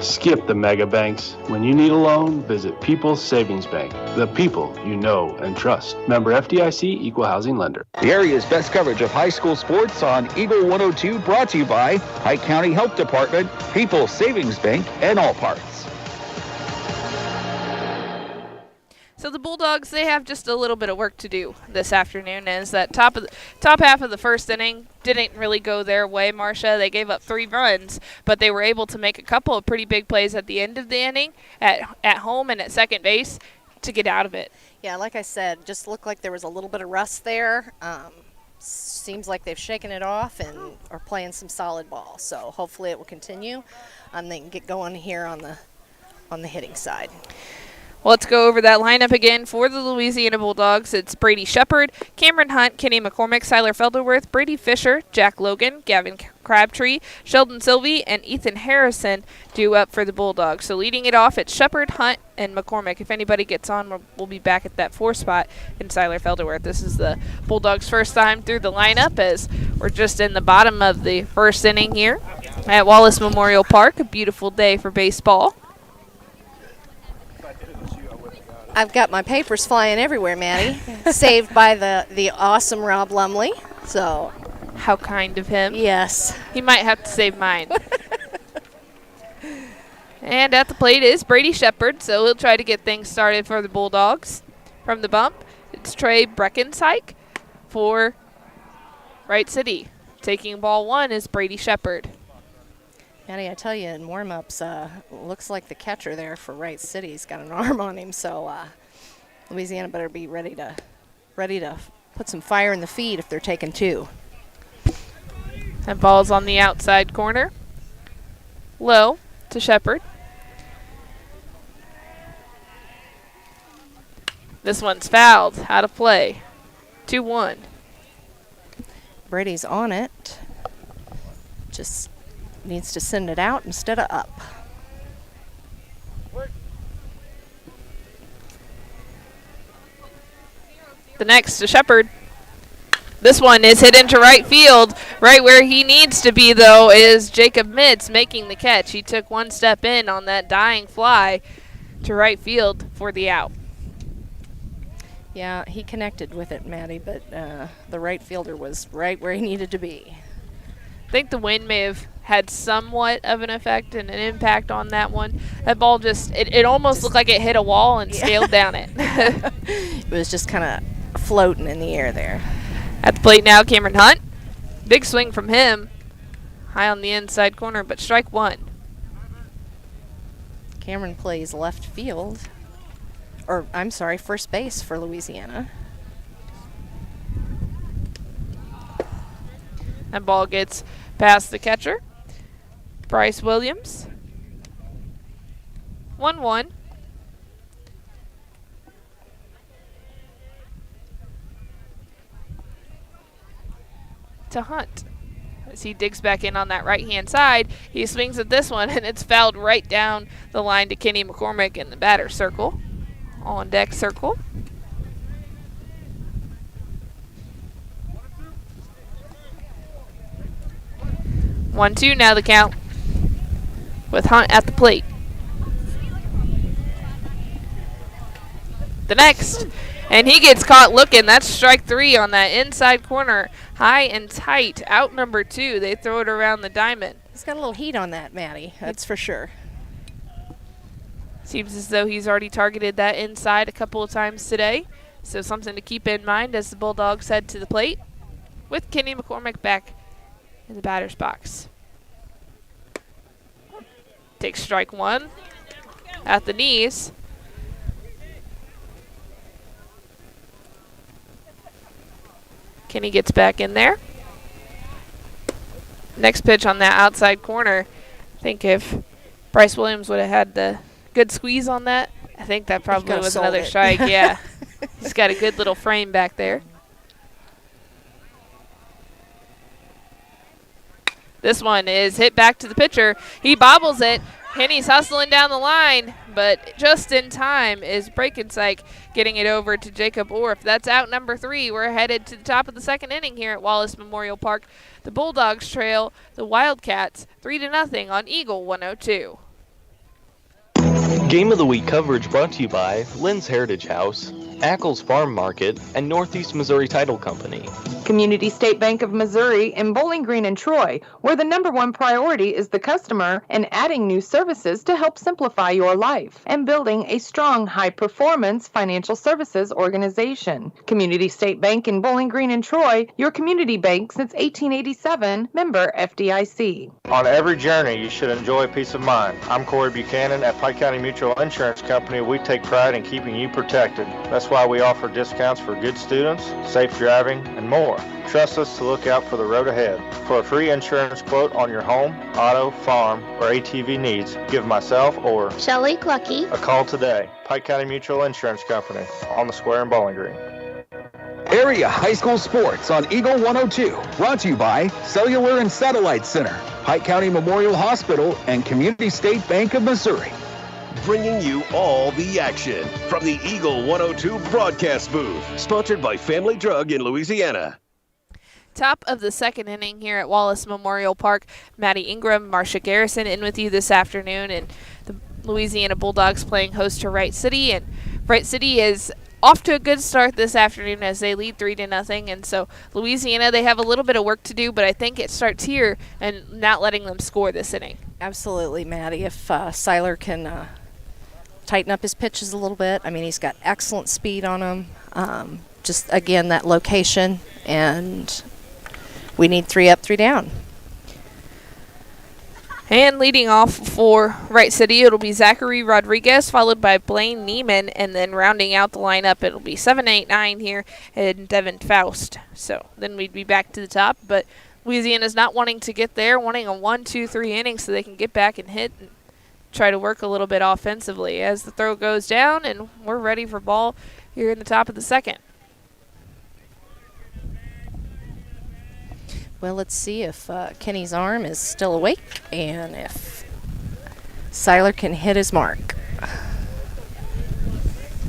Skip the mega banks. When you need a loan, visit People's Savings Bank. The people you know and trust. Member FDIC, Equal Housing Lender. The area's best coverage of high school sports on Eagle 102 brought to you by Pike County Health Department, People's Savings Bank, and All Parts. So the Bulldogs, they have just a little bit of work to do this afternoon. As that top half of the first inning didn't really go their way, Marcia. They gave up 3 runs, but they were able to make a couple of pretty big plays at the end of the inning at home and at second base to get out of it. Yeah, like I said, just looked like there was a little bit of rust there. Seems like they've shaken it off and are playing some solid ball. So hopefully it will continue, and they can get going here on the hitting side. Well, let's go over that lineup again for the Louisiana Bulldogs. It's Brady Shepard, Cameron Hunt, Kenny McCormick, Siler Felderworth, Brady Fisher, Jack Logan, Gavin Crabtree, Sheldon Sylvie, and Ethan Harrison due up for the Bulldogs. So leading it off, it's Shepard, Hunt, and McCormick. If anybody gets on, we'll be back at that 4 spot in Siler Felderworth. This is the Bulldogs' first time through the lineup as we're just in the bottom of the first inning here at Wallace Memorial Park. A beautiful day for baseball. I've got my papers flying everywhere, Maddie. Saved by the awesome Rob Lumley. So, how kind of him. Yes. He might have to save mine. And at the plate is Brady Shepard, so he'll try to get things started for the Bulldogs. From the bump, it's Trey Breckensyke for Wright City. Taking ball 1 is Brady Shepard. Maddie, I tell you, in warm-ups, looks like the catcher there for Wright City's got an arm on him, so Louisiana better be ready to put some fire in the feed if they're taking 2. That ball's on the outside corner. Low to Shepard. This one's fouled. Out of play. 2-1. Brady's on it. Just needs to send it out instead of up. The next to Shepard. This one is hit into right field. Right where he needs to be, though, is Jacob Mitz making the catch. He took one step in on that dying fly to right field for the out. Yeah, he connected with it, Maddie, but the right fielder was right where he needed to be. I think the wind may have had somewhat of an effect and an impact on that one. That ball it almost looked like it hit a wall and scaled down it. It was just kind of floating in the air there. At the plate now, Cameron Hunt. Big swing from him. High on the inside corner, but strike one. Cameron plays left field. Or, I'm sorry, first base for Louisiana. That ball gets past the catcher. Bryce Williams. 1-1. To Hunt. As he digs back in on that right-hand side, he swings at this one, and it's fouled right down the line to Kenny McCormick in the batter circle. On deck circle. One-two now the count with Hunt at the plate. The next, and he gets caught looking. That's strike three on that inside corner. High and tight. Out number two. They throw it around the diamond. He's got a little heat on that, Maddie. That's for sure. Seems as though he's already targeted that inside a couple of times today. So something to keep in mind as the Bulldogs head to the plate with Kenny McCormick back in the batter's box. Takes strike one at the knees. Kenny gets back in there. Next pitch on that outside corner. I think if Bryce Williams would have had the good squeeze on that, I think that probably was another strike. Yeah. He's got a good little frame back there. This one is hit back to the pitcher. He bobbles it. Kenny's hustling down the line, but just in time is Brakensyke getting it over to Jacob Orff. That's out number three. We're headed to the top of the second inning here at Wallace Memorial Park. The Bulldogs trail the Wildcats 3-0 on Eagle 102. Game of the Week coverage brought to you by Lynn's Heritage House, Ackles Farm Market, and Northeast Missouri Title Company. Community State Bank of Missouri in Bowling Green and Troy, where the #1 priority is the customer and adding new services to help simplify your life and building a strong, high-performance financial services organization. Community State Bank in Bowling Green and Troy, your community bank since 1887, member FDIC. On every journey, you should enjoy peace of mind. I'm Corey Buchanan at Pike County Mutual Insurance Company. We take pride in keeping you protected. That's why we offer discounts for good students, safe driving, and more. Trust us to look out for the road ahead. For a free insurance quote on your home, auto, farm, or ATV needs, give myself or Shelley Clucky a call today. Pike County Mutual Insurance Company, on the square in Bowling Green. Area high school sports on Eagle 102. Brought to you by Cellular and Satellite Center, Pike County Memorial Hospital, and Community State Bank of Missouri. Bringing you all the action from the Eagle 102 broadcast booth. Sponsored by Family Drug in Louisiana. Top of the second inning here at Wallace Memorial Park. Maddie Ingram, Marcia Garrison in with you this afternoon. And the Louisiana Bulldogs playing host to Wright City. And Wright City is off to a good start this afternoon as they lead 3-0. And so Louisiana, they have a little bit of work to do, but I think it starts here and not letting them score this inning. Absolutely, Maddie. If Seiler can tighten up his pitches a little bit. I mean, he's got excellent speed on him. Just, again, that location. And we need 3 up, 3 down. And leading off for Wright City, it'll be Zachary Rodriguez, followed by Blaine Neiman, and then rounding out the lineup, it'll be 7, 8, 9 here, and Devin Faust. So then we'd be back to the top, but Louisiana's not wanting to get there, wanting a 1, 2, 3 inning so they can get back and hit and try to work a little bit offensively as the throw goes down, and we're ready for ball here in the top of the second. Well, let's see if Kenny's arm is still awake and if Seiler can hit his mark.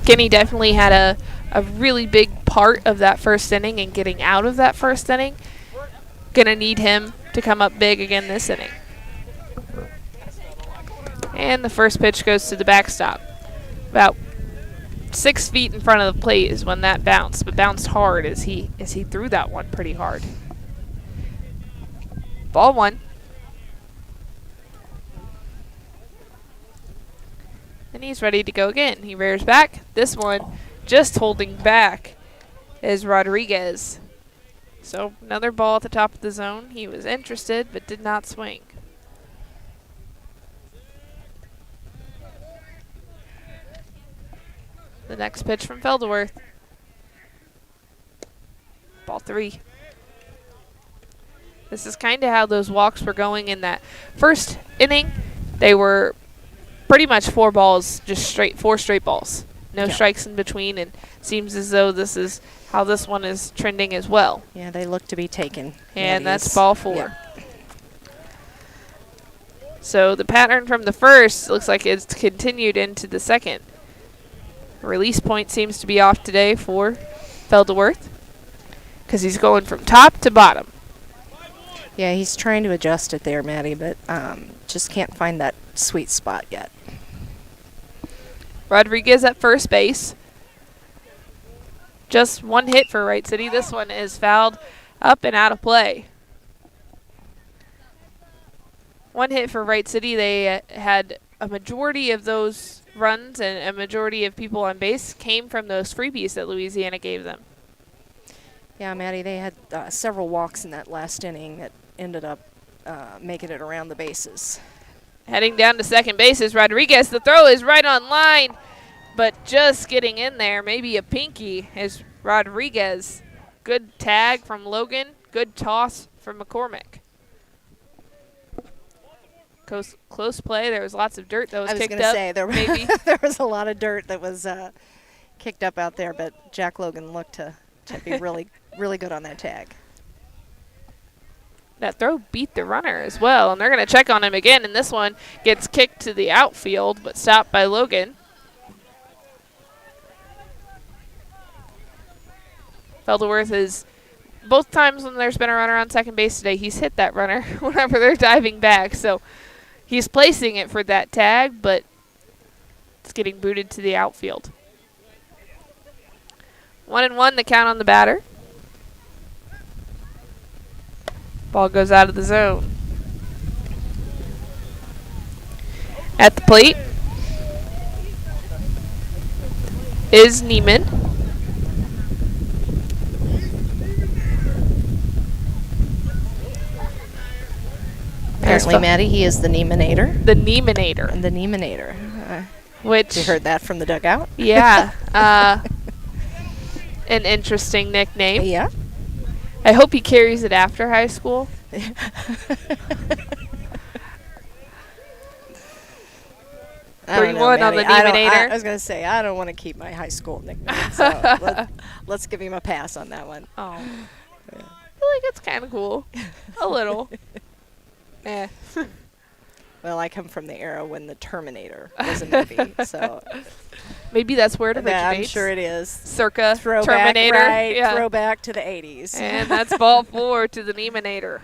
Kenny definitely had a really big part of that first inning and getting out of that first inning. Gonna need him to come up big again this inning. And the first pitch goes to the backstop. About 6 feet in front of the plate is when that bounced, but bounced hard as he threw that one pretty hard. Ball 1. And he's ready to go again. He rears back. This one just holding back is Rodriguez. So another ball at the top of the zone. He was interested but did not swing. The next pitch from Felderworth. Ball 3. This is kind of how those walks were going in that first inning. They were pretty much 4 balls, just 4 straight balls. No strikes in between, and seems as though this is how this one is trending as well. Yeah, they look to be taken. And that's ball 4. So the pattern from the first looks like it's continued into the second. Release point seems to be off today for Felderworth because he's going from top to bottom. Yeah, he's trying to adjust it there, Maddie, but just can't find that sweet spot yet. Rodriguez at first base. Just 1 hit for Wright City. This one is fouled up and out of play. 1 hit for Wright City. They had a majority of those runs and a majority of people on base came from those freebies that Louisiana gave them. Yeah, Maddie, they had several walks in that last inning that ended up making it around the bases. Heading down to second base is Rodriguez. The throw is right on line, but just getting in there, maybe a pinky, is Rodriguez. Good tag from Logan. Good toss from McCormick. Close play. There was lots of dirt that was kicked up. I was going to say, there was a lot of dirt that was kicked up out there, but Jack Logan looked to be really, really good on that tag. That throw beat the runner as well, and they're going to check on him again, and this one gets kicked to the outfield, but stopped by Logan. Felderworth is, both times when there's been a runner on second base today, he's hit that runner whenever they're diving back, so he's placing it for that tag, but it's getting booted to the outfield. 1-1, the count on the batter. Ball goes out of the zone. At the plate is Neiman. Apparently, Maddie, he is the Neiminator. The Neiminator. The Neiminator. Which you heard that from the dugout? Yeah. An interesting nickname. Yeah. I hope he carries it after high school. 3-1 on the Neiminator. I was going to say, I don't want to keep my high school nickname, so let's give him a pass on that one. Oh. Yeah. I feel like it's kind of cool. A little. Eh. Well, I come from the era when the Terminator was a movie, so maybe that's where it originates. I'm sure it is. Circa throwback, Terminator. Right, yeah. Throwback to the 80s. And that's ball 4 to the Neiminator.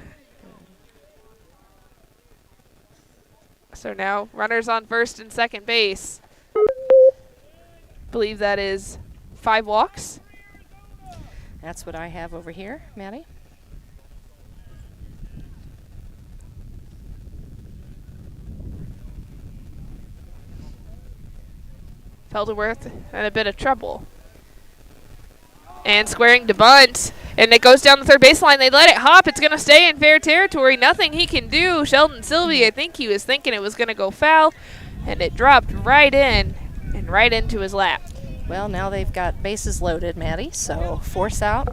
So now runners on first and second base. Believe that is 5 walks. That's what I have over here, Maddie. Felderworth in a bit of trouble. And squaring to bunt. And it goes down the third baseline. They let it hop. It's going to stay in fair territory. Nothing he can do. Sheldon Sylvie, I think he was thinking it was going to go foul. And it dropped right in and right into his lap. Well, now they've got bases loaded, Maddie, so force out.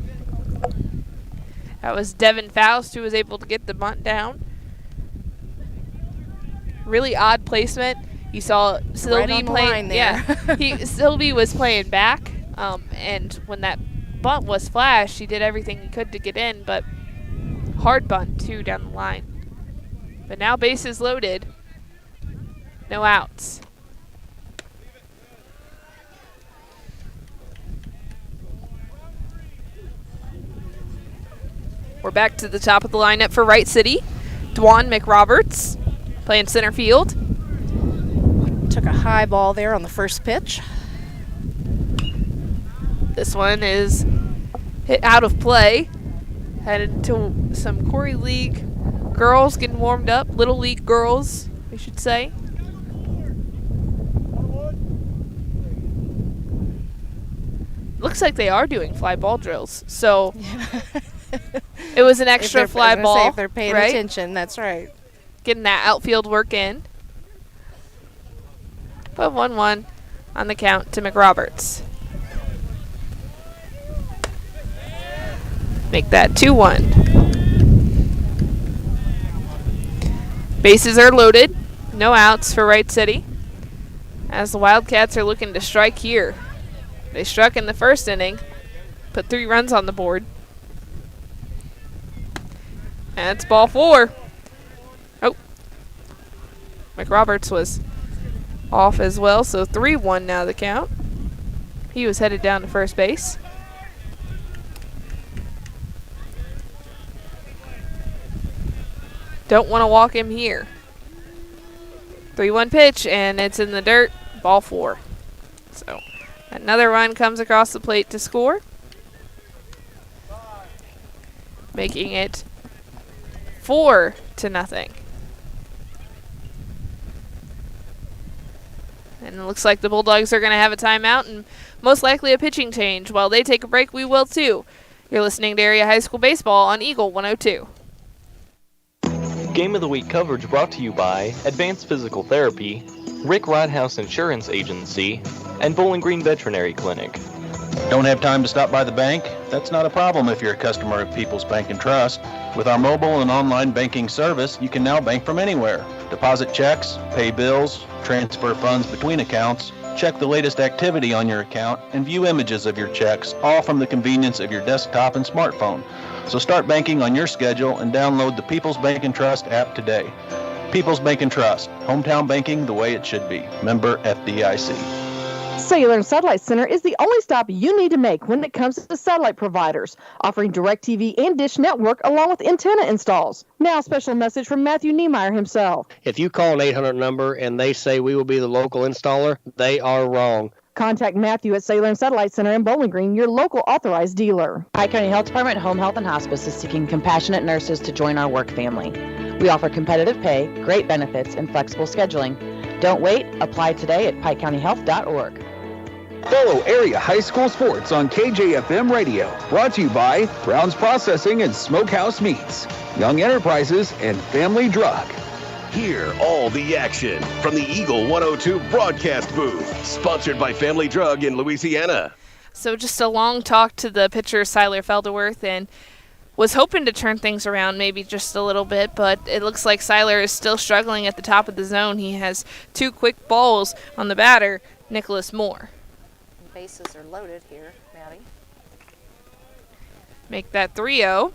That was Devin Faust who was able to get the bunt down. Really odd placement. You saw Sylvie right playing there. Yeah, Sylvie was playing back, and when that bunt was flashed, he did everything he could to get in, but hard bunt too down the line. But now bases loaded, no outs. We're back to the top of the lineup for Wright City. Dwan McRoberts playing center field. Took a high ball there on the first pitch. This one is hit out of play. Headed to some Corey League girls getting warmed up. Little League girls, we should say. Looks like they are doing fly ball drills. So it was an extra fly ball. If they're paying right? attention, that's right. Getting that outfield work in. But 1-1 on the count to McRoberts. Make that 2-1. Bases are loaded. No outs for Wright City. As the Wildcats are looking to strike here. They struck in the first inning. Put 3 runs on the board. And it's ball 4. Oh. McRoberts was off as well, so 3-1 now the count. He was headed down to first base. Don't want to walk him here. 3-1 pitch, and it's in the dirt. Ball 4. So another run comes across the plate to score. Making it 4-0. And it looks like the Bulldogs are going to have a timeout and most likely a pitching change. While they take a break, we will too. You're listening to Area High School Baseball on Eagle 102. Game of the Week coverage brought to you by Advanced Physical Therapy, Rick Rodhouse Insurance Agency, and Bowling Green Veterinary Clinic. Don't have time to stop by the bank? That's not a problem if you're a customer of People's Bank and Trust. With our mobile and online banking service, you can now bank from anywhere. Deposit checks, pay bills, transfer funds between accounts, check the latest activity on your account, and view images of your checks, all from the convenience of your desktop and smartphone. So start banking on your schedule and download the People's Bank and Trust app today. People's Bank and Trust, hometown banking the way it should be. Member FDIC. Cellular and Satellite Center is the only stop you need to make when it comes to satellite providers, offering DirecTV and Dish Network along with antenna installs. Now, a special message from Matthew Niemeyer himself. If you call an 800 number and they say we will be the local installer, they are wrong. Contact Matthew at Cellular and Satellite Center in Bowling Green, your local authorized dealer. Pike County Health Department Home Health and Hospice is seeking compassionate nurses to join our work family. We offer competitive pay, great benefits, and flexible scheduling. Don't wait. Apply today at pikecountyhealth.org. Follow Area High School Sports on KJFM Radio. Brought to you by Brown's Processing and Smokehouse Meats, Young Enterprises, and Family Drug. Hear all the action from the Eagle 102 broadcast booth, sponsored by Family Drug in Louisiana. So just a long talk to the pitcher, Siler Felderworth, and was hoping to turn things around maybe just a little bit, but it looks like Siler is still struggling at the top of the zone. He has 2 quick balls on the batter, Nicholas Moore. Bases are loaded here, Maddie. Make that 3-0.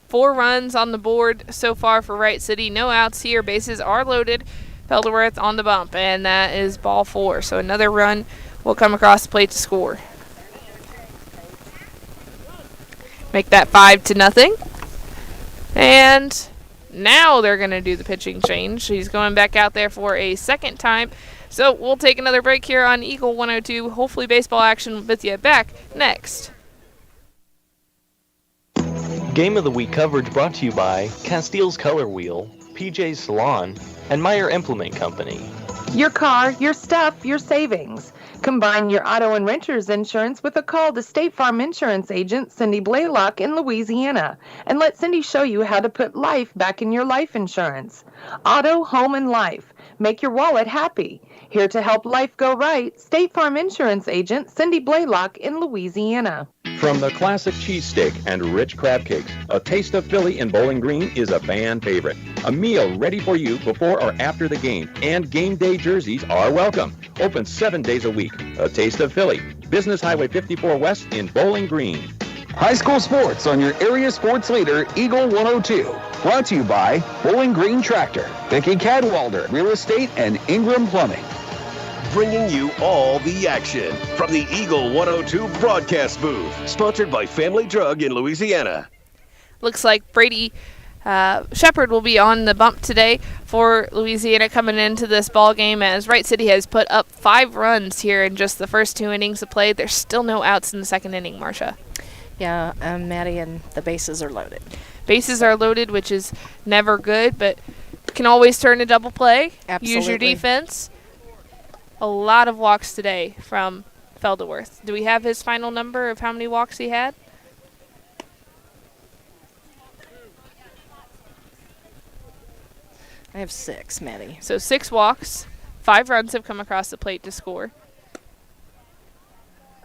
Four runs on the board so far for Wright City. No outs here. Bases are loaded. Felderworth on the bump, and that is ball 4. So another run will come across the plate to score. Make that 5-0. And now they're going to do the pitching change. He's going back out there for a second time. So we'll take another break here on Eagle 102. Hopefully baseball action with you back next. Game of the Week coverage brought to you by Castile's Color Wheel, PJ's Salon, and Meyer Implement Company. Your car, your stuff, your savings. Combine your auto and renter's insurance with a call to State Farm Insurance agent Cindy Blaylock in Louisiana, and let Cindy show you how to put life back in your life insurance. Auto, home, and life. Make your wallet happy. Here to help life go right, State Farm Insurance agent Cindy Blaylock in Louisiana. From the classic cheesesteak and rich crab cakes, a taste of Philly in Bowling Green is a fan favorite. A meal ready for you before or after the game, and game day jerseys are welcome. Open 7 days a week. A taste of Philly. Business Highway 54 West in Bowling Green. High school sports on your area sports leader, Eagle 102. Brought to you by Bowling Green Tractor, Vicky Cadwalder, Real Estate, and Ingram Plumbing. Bringing you all the action from the Eagle 102 broadcast booth, sponsored by Family Drug in Louisiana. looks like Brady Shepard will be on the bump today for Louisiana coming into this ball game, as Wright City has put up 5 runs here in just the first 2 innings of play. There's still no outs in the second inning, Marcia. Yeah, Maddie, and the bases are loaded. Bases are loaded, which is never good, but can always turn a double play. Absolutely. Use your defense. A lot of walks today from Felderworth. Do we have his final number of how many walks he had? I have 6, Maddie. So 6 walks. 5 runs have come across the plate to score.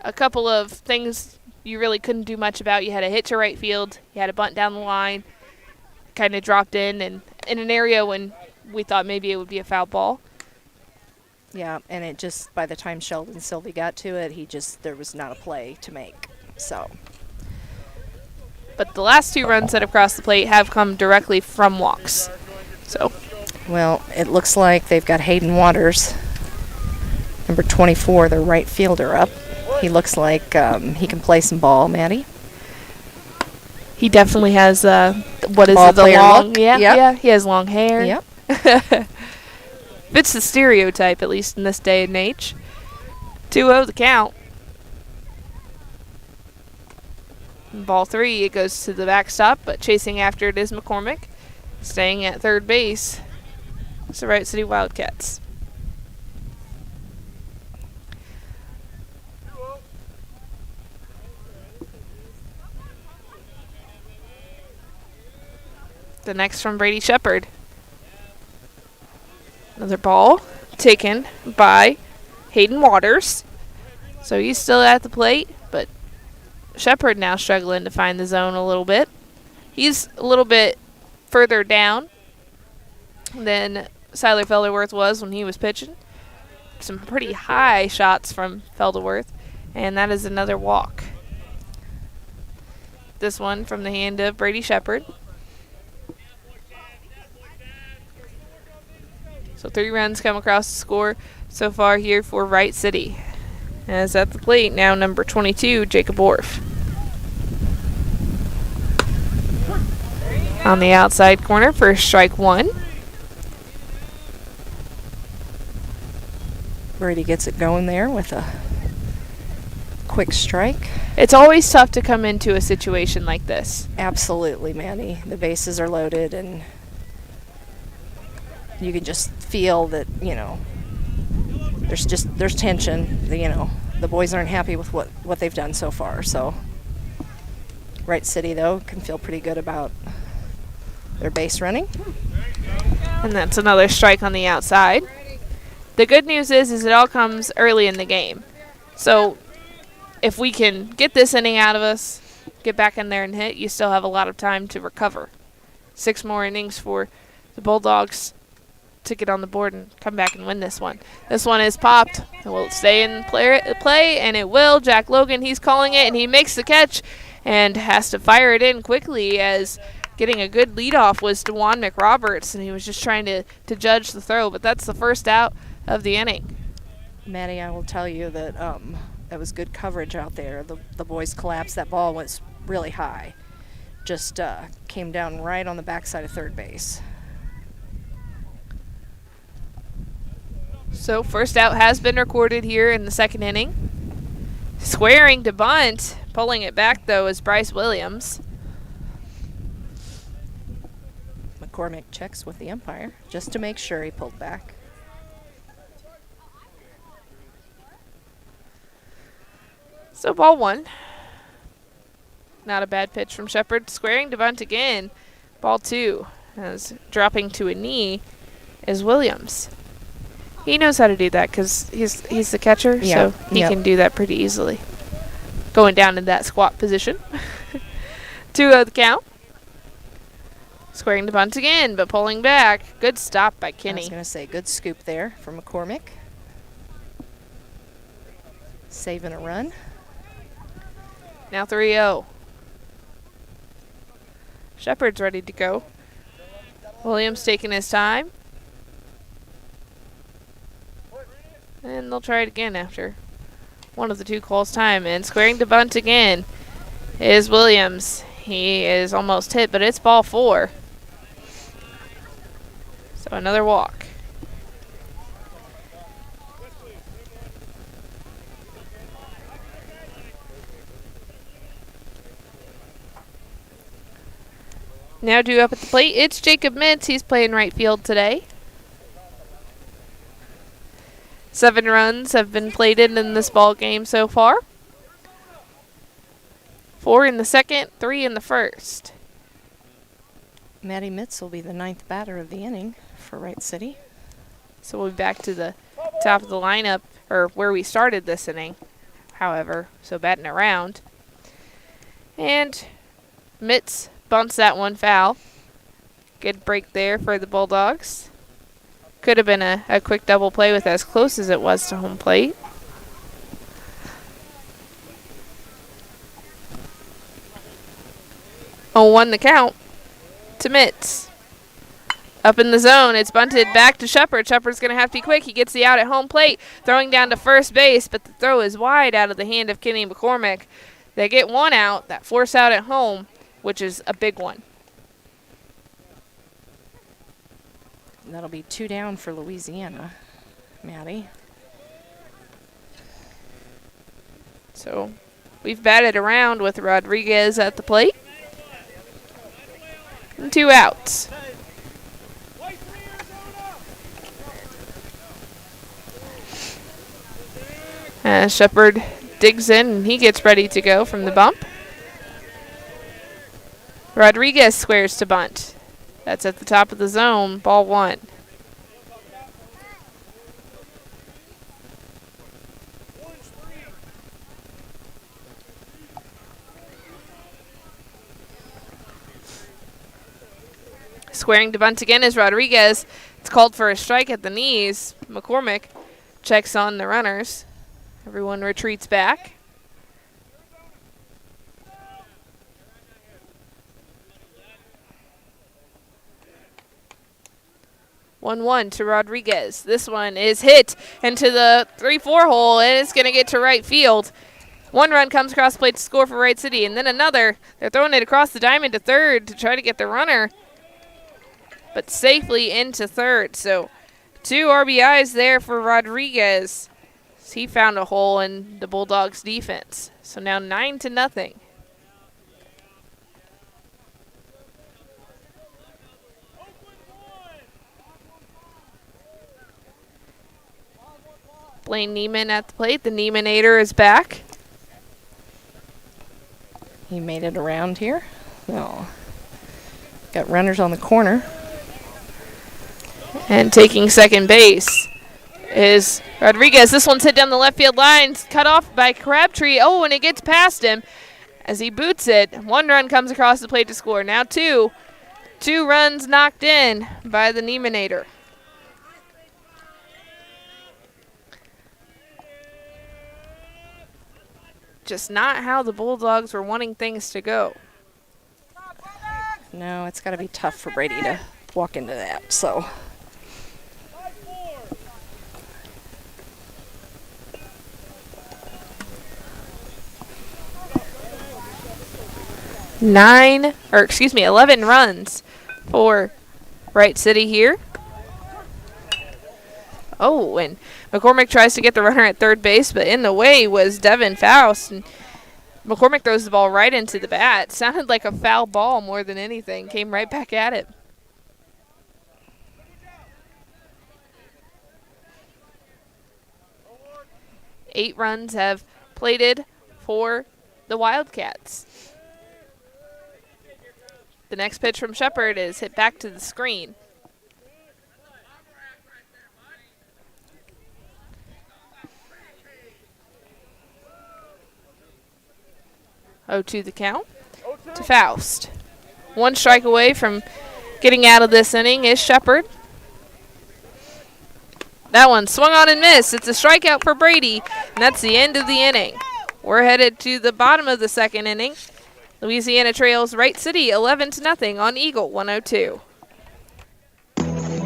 A couple of things you really couldn't do much about. You had a hit to right field. You had a bunt down the line. Kind of dropped in, and in an area when we thought maybe it would be a foul ball. Yeah, and it just, by the time Sheldon Sylvie got to it, there was not a play to make. So. But the last 2 runs that have crossed the plate have come directly from walks. So. Well, it looks like they've got Hayden Waters, number 24, their right fielder, up. He looks like he can play some ball, Maddie. He definitely has what is ball it, the long? Look. Yeah, Yep. yeah. He has long hair. Yep. Fits the stereotype, at least in this day and age. 2-0 the count. Ball 3, it goes to the backstop, but chasing after it is McCormick. Staying at third base, it's the Wright City Wildcats. The next from Brady Shepard. Another ball taken by Hayden Waters. So he's still at the plate, but Shepard now struggling to find the zone a little bit. He's a little bit further down than Siler Felderworth was when he was pitching. Some pretty high shots from Felderworth, and that is another walk. This one from the hand of Brady Shepard. So 3 runs come across the score so far here for Wright City. As at the plate now, number 22, Jacob Orff. On the outside corner for strike 1. Brady gets it going there with a quick strike. It's always tough to come into a situation like this. Absolutely, Maddie. The bases are loaded, and you can just feel that, there's tension. The boys aren't happy with what they've done so far. So Wright City, though, can feel pretty good about their base running. And that's another strike on the outside. The good news is it all comes early in the game. So if we can get this inning out of us, get back in there and hit, you still have a lot of time to recover. 6 more innings for the Bulldogs to get on the board and come back and win this one. This one is popped. It will stay in play, and it will. Jack Logan, he's calling it, and he makes the catch and has to fire it in quickly, as getting a good leadoff was DeJuan McRoberts, and he was just trying to judge the throw, but that's the first out of the inning. Maddie, I will tell you that that was good coverage out there. The boys collapsed. That ball was really high. Just came down right on the backside of third base. So first out has been recorded here in the second inning. Squaring to bunt, pulling it back though, is Bryce Williams. McCormick checks with the umpire just to make sure he pulled back. So ball 1. Not a bad pitch from Shepard. Squaring to bunt again. Ball 2. As dropping to a knee is Williams. He knows how to do that because he's the catcher, so he can do that pretty easily. Going down in that squat position. 2-0 the count. Squaring to bunt again, but pulling back. Good stop by Kinney. I was going to say, good scoop there from McCormick. Saving a run. Now 3-0. Shepard's ready to go. Williams taking his time. And they'll try it again after one of the 2 calls time. And squaring to bunt again is Williams. He is almost hit, but it's ball 4. So another walk. Now due up at the plate, it's Jacob Mintz. He's playing right field today. 7 runs have been played in this ball game so far. 4 in the second, 3 in the first. Maddie Mitz will be the 9th batter of the inning for Wright City. So we'll be back to the top of the lineup, or where we started this inning, however, so batting around. And Mitz bunts that one foul. Good break there for the Bulldogs. Could have been a quick double play with as close as it was to home plate. Oh, 1 the count to Mitz. Up in the zone, it's bunted back to Shepard. Shepard's going to have to be quick. He gets the out at home plate, throwing down to first base, but the throw is wide out of the hand of Kenny McCormick. They get 1 out, that force out at home, which is a big one. And that'll be 2 down for Louisiana, Maddie. So we've batted around with Rodriguez at the plate. And 2 outs. Shepard digs in and he gets ready to go from the bump. Rodriguez squares to bunt. That's at the top of the zone, ball 1. Squaring to bunt again is Rodriguez. It's called for a strike at the knees. McCormick checks on the runners. Everyone retreats back. One to Rodriguez. This one is hit into the 3-4 hole, and it's going to get to right field. 1 run comes across the plate to score for Wright City, and then another. They're throwing it across the diamond to third to try to get the runner, but safely into third. So 2 RBIs there for Rodriguez. He found a hole in the Bulldogs' defense. So now 9-0. Blaine Neiman at the plate. The Neiman-ator is back. He made it around here. Oh. Got runners on the corner. And taking second base is Rodriguez. This one's hit down the left field line. Cut off by Crabtree. Oh, and it gets past him as he boots it. 1 run comes across the plate to score. Now 2. 2 runs knocked in by the Neiman-ator. Just not how the Bulldogs were wanting things to go. No, it's got to be tough for Brady to walk into that, so. Nine, or excuse me, 11 runs for Wright City here. Oh, and McCormick tries to get the runner at third base, but in the way was Devin Faust. And McCormick throws the ball right into the bat. Sounded like a foul ball more than anything. Came right back at it. Eight runs have plated for the Wildcats. The next pitch from Shepard is hit back to the screen. Oh, to the count to Faust. 1 strike away from getting out of this inning is Shepard. That one swung on and missed. It's a strikeout for Brady, and that's the end of the inning. We're headed to the bottom of the second inning. Louisiana trails Wright City 11-0 on Eagle 102.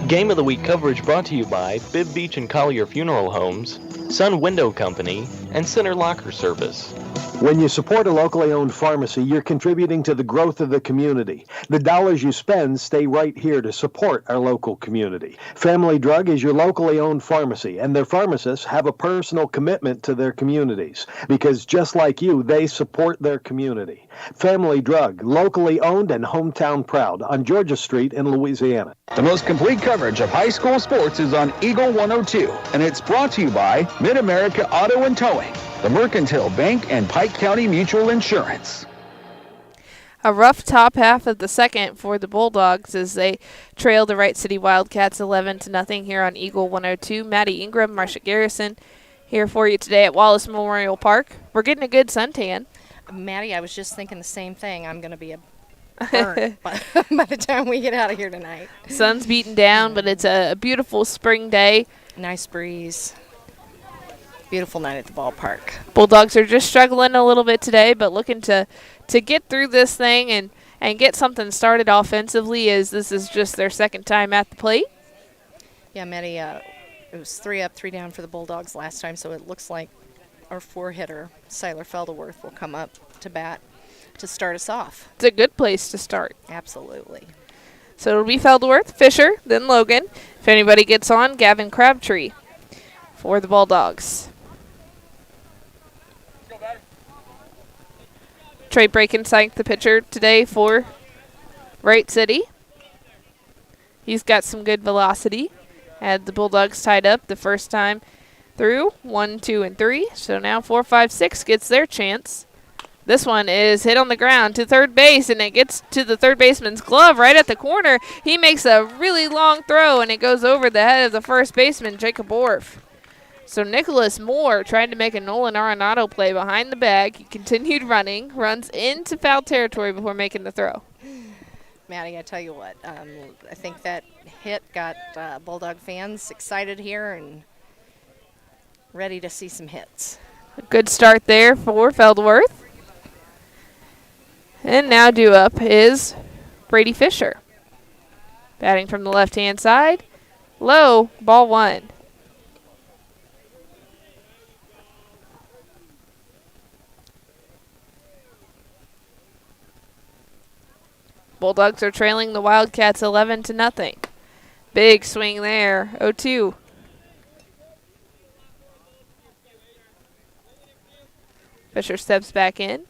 Game of the Week coverage brought to you by Bibb Beach and Collier Funeral Homes, Sun Window Company, and Center Locker Service. When you support a locally owned pharmacy, you're contributing to the growth of the community. The dollars you spend stay right here to support our local community. Family Drug is your locally owned pharmacy, and their pharmacists have a personal commitment to their communities because just like you, they support their community. Family Drug, locally owned and hometown proud on Georgia Street in Louisiana. The most complete coverage of high school sports is on Eagle 102, and it's brought to you by Mid-America Auto and Towing, the Mercantile Bank, and Pike County Mutual Insurance. A rough top half of the second for the Bulldogs as they trail the Wright City Wildcats 11-0 here on Eagle 102. Maddie Ingram, Marcia Garrison here for you today at Wallace Memorial Park. We're getting a good suntan. Maddie, I was just thinking the same thing. I'm going to be burnt by the time we get out of here tonight. Sun's beating down, but it's a beautiful spring day. Nice breeze. Beautiful night at the ballpark. Bulldogs are just struggling a little bit today, but looking to get through this thing and get something started offensively, as this is just their second time at the plate. Yeah, Maddie, it was 3 up, 3 down for the Bulldogs last time, so it looks like our 4-hitter, Siler Felderworth, will come up to bat to start us off. It's a good place to start. Absolutely. So it'll be Felderworth, Fisher, then Logan. If anybody gets on, Gavin Crabtree for the Bulldogs. Trey Brakensyke, the pitcher today for Wright City. He's got some good velocity. Had the Bulldogs tied up the first time through 1, 2, and 3. So now 4, 5, 6 gets their chance. This one is hit on the ground to third base, and it gets to the third baseman's glove right at the corner. He makes a really long throw, and it goes over the head of the first baseman, Jacob Orff. So Nicholas Moore tried to make a Nolan Arenado play behind the bag. He continued running, runs into foul territory before making the throw. Maddie, I tell you what, I think that hit got Bulldog fans excited here and ready to see some hits. A good start there for Feldworth. And now due up is Brady Fisher. Batting from the left-hand side. Low, ball 1. Bulldogs are trailing the Wildcats 11-0. Big swing there, 0-2. Fisher steps back in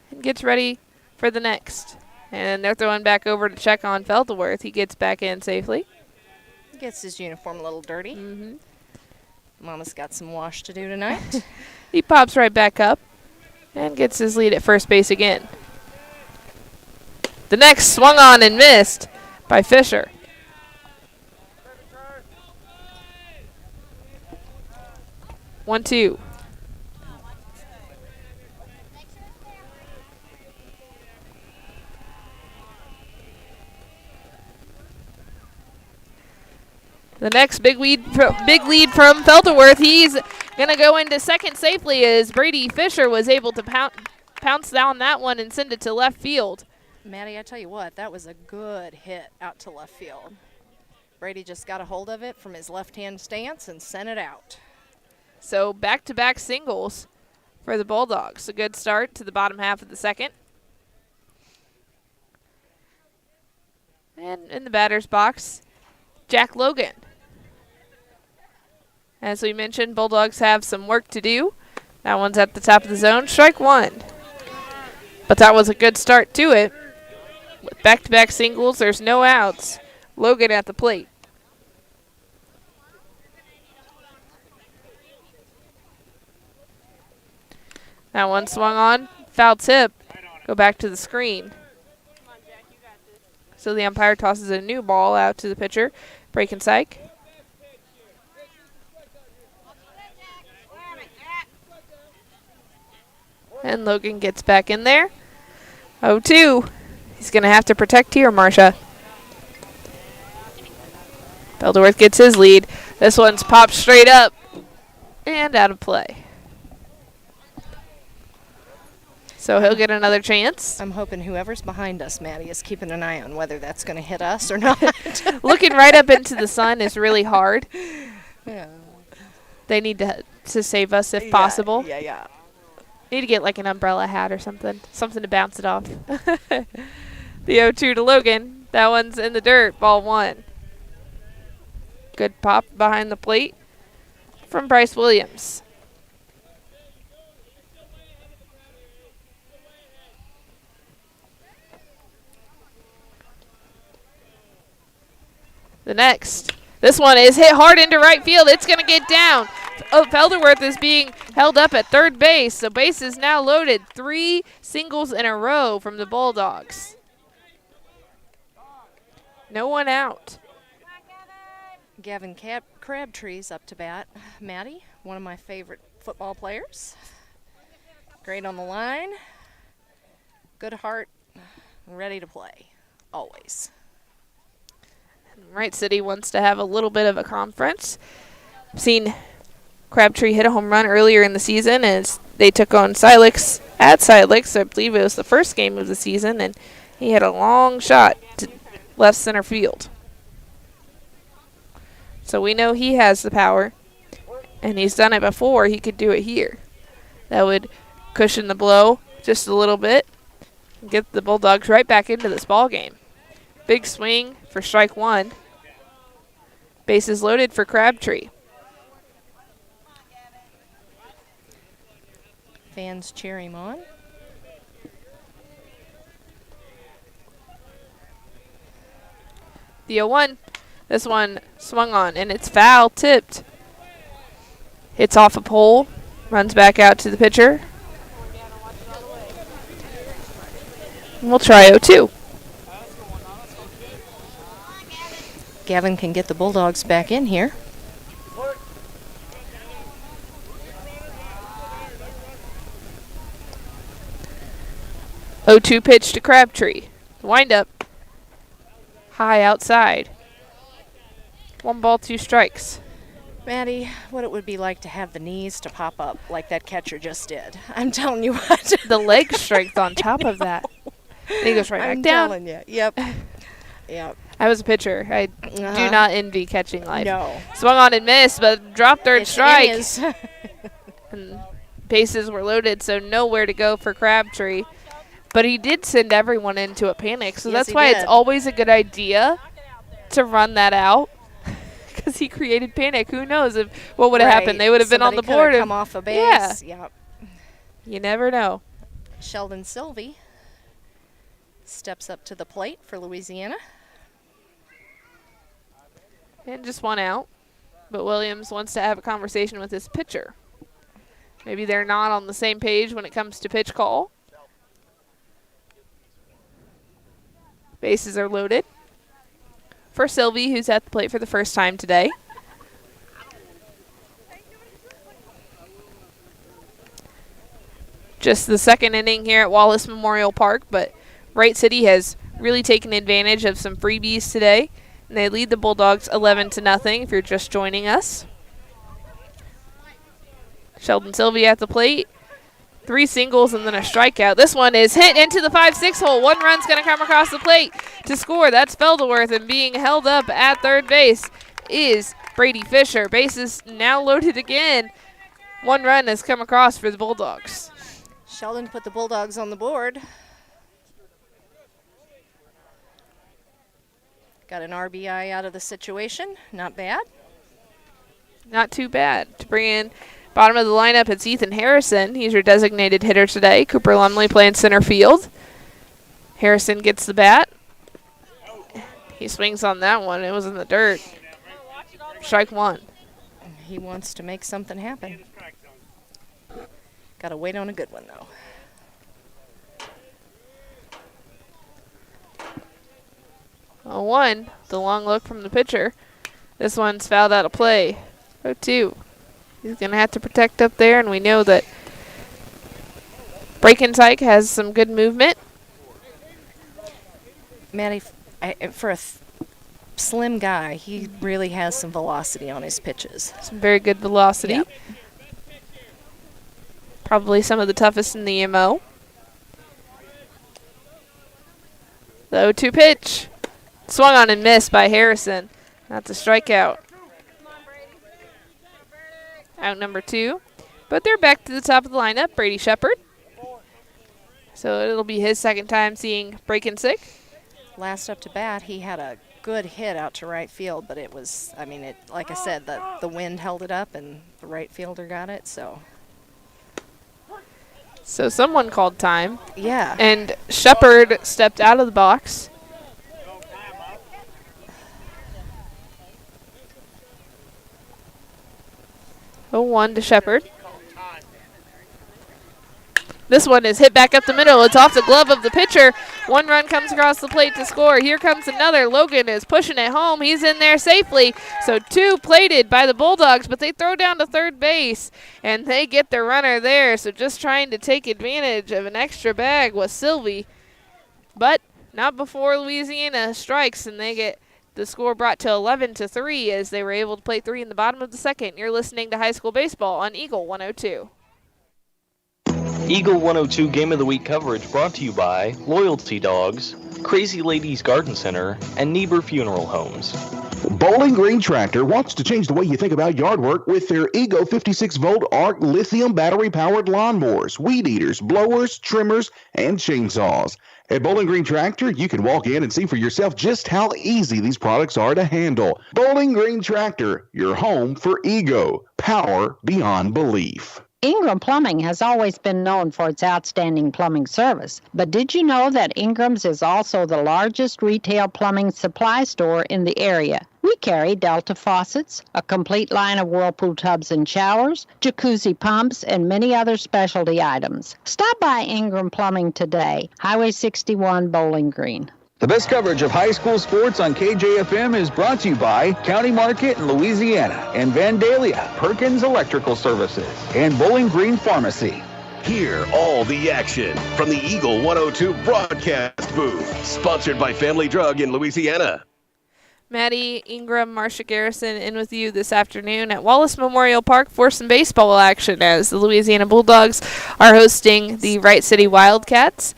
and gets ready for the next. And they're throwing back over to check on Felderworth. He gets back in safely. Gets his uniform a little dirty. Mama's got some wash to do tonight. He pops right back up and gets his lead at first base again. The next swung on and missed by Fisher. One, 2. The next big lead from Felderworth. He's going to go into second safely as Brady Fisher was able to pounce down that one and send it to left field. Maddie, I tell you what, that was a good hit out to left field. Brady just got a hold of it from his left-hand stance and sent it out. So back-to-back singles for the Bulldogs. A good start to the bottom half of the second. And in the batter's box, Jack Logan. As we mentioned, Bulldogs have some work to do. That one's at the top of the zone. Strike 1. But that was a good start to it. With back-to-back singles, there's no outs. Logan at the plate. That one swung on. Foul tip. Go back to the screen. So the umpire tosses a new ball out to the pitcher, Brakensyke. And Logan gets back in there. 0-2. He's going to have to protect here, Marcia. Felderworth gets his lead. This one's popped straight up and out of play. So he'll get another chance. I'm hoping whoever's behind us, Maddie, is keeping an eye on whether that's going to hit us or not. Looking right up into the sun is really hard. Yeah. They need to save us if possible. Yeah. Need to get like an umbrella hat or something. Something to bounce it off. The 0-2 to Logan. That one's in the dirt. Ball 1. Good pop behind the plate from Bryce Williams. The next. This one is hit hard into right field. It's going to get down. Felderworth is being held up at third base, so base is now loaded. 3 singles in a row from the Bulldogs. No one out. Gavin Crabtree's up to bat. Maddie, one of my favorite football players. Great on the line. Good heart. Ready to play. Always. Wright City wants to have a little bit of a conference. Seen Crabtree hit a home run earlier in the season as they took on Silex at Silex. I believe it was the first game of the season, and he had a long shot to left center field. So we know he has the power, and he's done it before. He could do it here. That would cushion the blow just a little bit and get the Bulldogs right back into this ball game. Big swing for strike 1. Bases loaded for Crabtree. Fans cheer him on. The 0-1. This one swung on, and it's foul tipped. Hits off a pole. Runs back out to the pitcher. And we'll try 0-2. Gavin can get the Bulldogs back in here. Oh, 2 pitch to Crabtree. Wind up. High outside. 1 ball, 2 strikes. Maddie, what it would be like to have the knees to pop up like that catcher just did. I'm telling you what. The leg strength on top of that. He goes right back down. I'm telling you. Yep. Yep. I was a pitcher. I do not envy catching life. No. Swung on and missed, but dropped third strike. It is. And bases were loaded, so nowhere to go for Crabtree. But he did send everyone into a panic, so Yes, that's why it's always a good idea to run that out. Because he created panic. Who knows what would have happened? They would have been on the board. Come off a base. Yeah. Yep. You never know. Sheldon Sylvie steps up to the plate for Louisiana. And just 1 out. But Williams wants to have a conversation with his pitcher. Maybe they're not on the same page when it comes to pitch call. Bases are loaded for Sylvie, who's at the plate for the first time today. Just the second inning here at Wallace Memorial Park, but Wright City has really taken advantage of some freebies today, and they lead the Bulldogs 11-0 if you're just joining us. Sheldon Sylvie at the plate. 3 singles and then a strikeout. This one is hit into the 5-6 hole. 1 run's going to come across the plate to score. That's Felderworth, and being held up at third base is Brady Fisher. Bases now loaded again. 1 run has come across for the Bulldogs. Sheldon put the Bulldogs on the board. Got an RBI out of the situation. Not bad. Not too bad. To bring in bottom of the lineup, it's Ethan Harrison. He's your designated hitter today. Cooper Lumley playing center field. Harrison gets the bat. He swings on that one. It was in the dirt. Strike 1. He wants to make something happen. Got to wait on a good one, though. Oh, 1. The long look from the pitcher. This one's fouled out of play. 0-2. He's going to have to protect up there, and we know that Brakentike has some good movement. Maddie, for a slim guy, he really has some velocity on his pitches. Some very good velocity. Yep. Probably some of the toughest in the MO. The 0-2 pitch. Swung on and missed by Harrison. That's a strikeout. Out number 2. But they're back to the top of the lineup, Brady Shepard. So it'll be his second time seeing break-in sick. Last up to bat, he had a good hit out to right field, but it was, like I said, the wind held it up and the right fielder got it, so. So someone called time. Yeah. And Shepard stepped out of the box. Oh, 1 to Shepard. This one is hit back up the middle. It's off the glove of the pitcher. 1 run comes across the plate to score. Here comes another. Logan is pushing it home. He's in there safely. So 2 plated by the Bulldogs, but they throw down to third base, and they get the runner there. So just trying to take advantage of an extra bag was Sylvie. But not before Louisiana strikes, and they get the score brought to 11-3 as they were able to play 3 in the bottom of the second. You're listening to High School Baseball on Eagle 102. Eagle 102 Game of the Week coverage brought to you by Loyalty Dogs, Crazy Ladies Garden Center, and Niebuhr Funeral Homes. Bowling Green Tractor wants to change the way you think about yard work with their Ego 56-volt ARC lithium battery-powered lawnmowers, weed eaters, blowers, trimmers, and chainsaws. At Bowling Green Tractor, you can walk in and see for yourself just how easy these products are to handle. Bowling Green Tractor, your home for Ego. Power beyond belief. Ingram Plumbing has always been known for its outstanding plumbing service, but did you know that Ingram's is also the largest retail plumbing supply store in the area? We carry Delta faucets, a complete line of Whirlpool tubs and showers, jacuzzi pumps, and many other specialty items. Stop by Ingram Plumbing today, Highway 61, Bowling Green. The best coverage of high school sports on KJFM is brought to you by County Market in Louisiana and Vandalia, Perkins Electrical Services, and Bowling Green Pharmacy. Hear all the action from the Eagle 102 broadcast booth, sponsored by Family Drug in Louisiana. Maddie, Ingram, Marcia Garrison in with you this afternoon at Wallace Memorial Park for some baseball action as the Louisiana Bulldogs are hosting the Wright City Wildcats.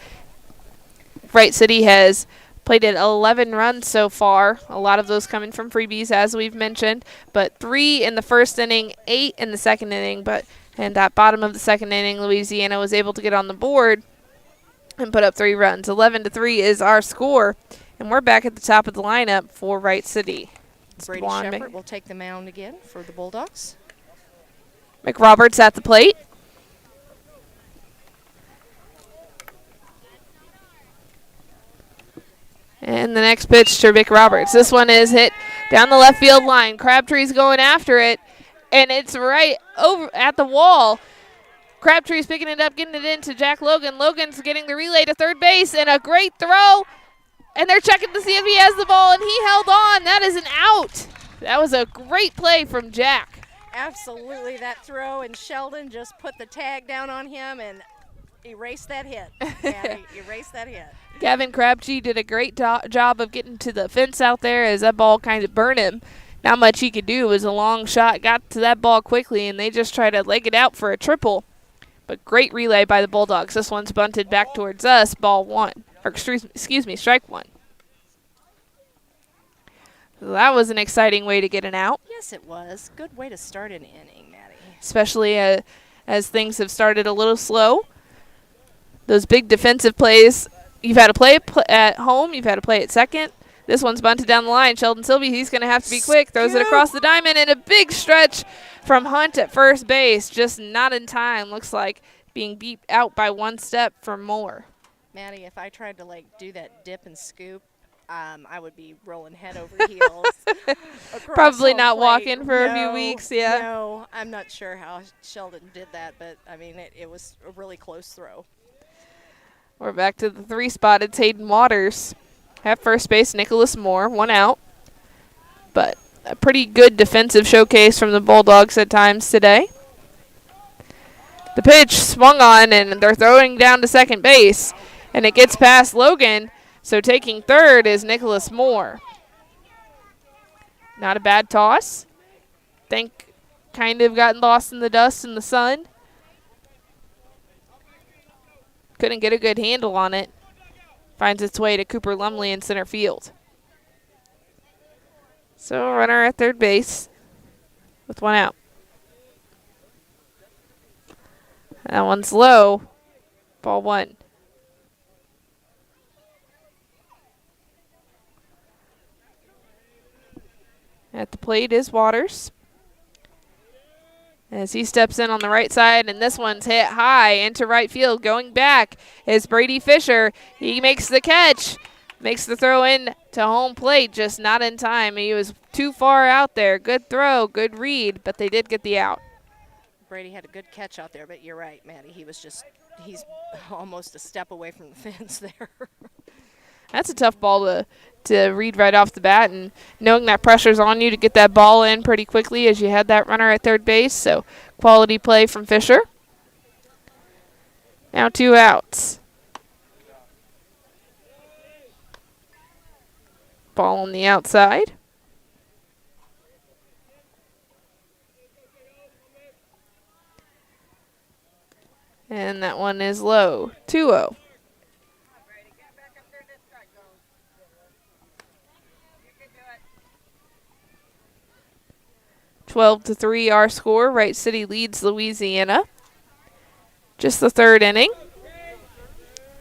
Wright City has played at 11 runs so far, a lot of those coming from freebies, as we've mentioned, but 3 in the first inning, 8 in the second inning, and that bottom of the second inning, Louisiana was able to get on the board and put up 3 runs. 11-3 is our score, and we're back at the top of the lineup for Wright City. Brady Shepard will take the mound again for the Bulldogs. McRoberts at the plate. And the next pitch to Rick Roberts. This one is hit down the left field line. Crabtree's going after it, and it's right over at the wall. Crabtree's picking it up, getting it into Jack Logan. Logan's getting the relay to third base, and a great throw. And they're checking to see if he has the ball, and he held on. That is an out. That was a great play from Jack. Absolutely, that throw, and Sheldon just put the tag down on him and erased that hit. Yeah, erased that hit. Gavin Crabtree did a great job of getting to the fence out there as that ball kind of burned him. Not much he could do. It was a long shot, got to that ball quickly, and they just tried to leg it out for a triple. But great relay by the Bulldogs. This one's bunted back towards us, ball 1. Or excuse me, strike 1. So that was an exciting way to get an out. Yes, it was. Good way to start an inning, Maddie. Especially as things have started a little slow. Those big defensive plays, you've had to play at home, you've had to play at second. This one's bunted down the line. Sheldon Sylvie, he's going to have to be quick. Throws it across the diamond, and a big stretch from Hunt at first base. Just not in time. Looks like being beat out by 1 step for more. Maddie, if I tried to, do that dip and scoop, I would be rolling head over heels. Probably not walking for a few weeks, yeah. No, I'm not sure how Sheldon did that, but, it was a really close throw. We're back to the 3 spot. It's Hayden Waters. At first base, Nicholas Moore, 1 out. But a pretty good defensive showcase from the Bulldogs at times today. The pitch swung on, and they're throwing down to second base. And it gets past Logan, so taking third is Nicholas Moore. Not a bad toss. Think kind of got lost in the dust in the sun. Couldn't get a good handle on it. Finds its way to Cooper Lumley in center field. So runner at third base with 1 out. That one's low. Ball 1. At the plate is Waters. As he steps in on the right side, and this one's hit high into right field. Going back is Brady Fisher. He makes the catch, makes the throw in to home plate, just not in time. He was too far out there. Good throw, good read, but they did get the out. Brady had a good catch out there, but you're right, Maddie. He's almost a step away from the fence there. That's a tough ball to read right off the bat, and knowing that pressure's on you to get that ball in pretty quickly as you had that runner at third base. So quality play from Fisher. Now 2 outs. Ball on the outside. And that one is low. 2-0. Twelve to 3 our score. Wright City leads Louisiana. Just the 3rd inning.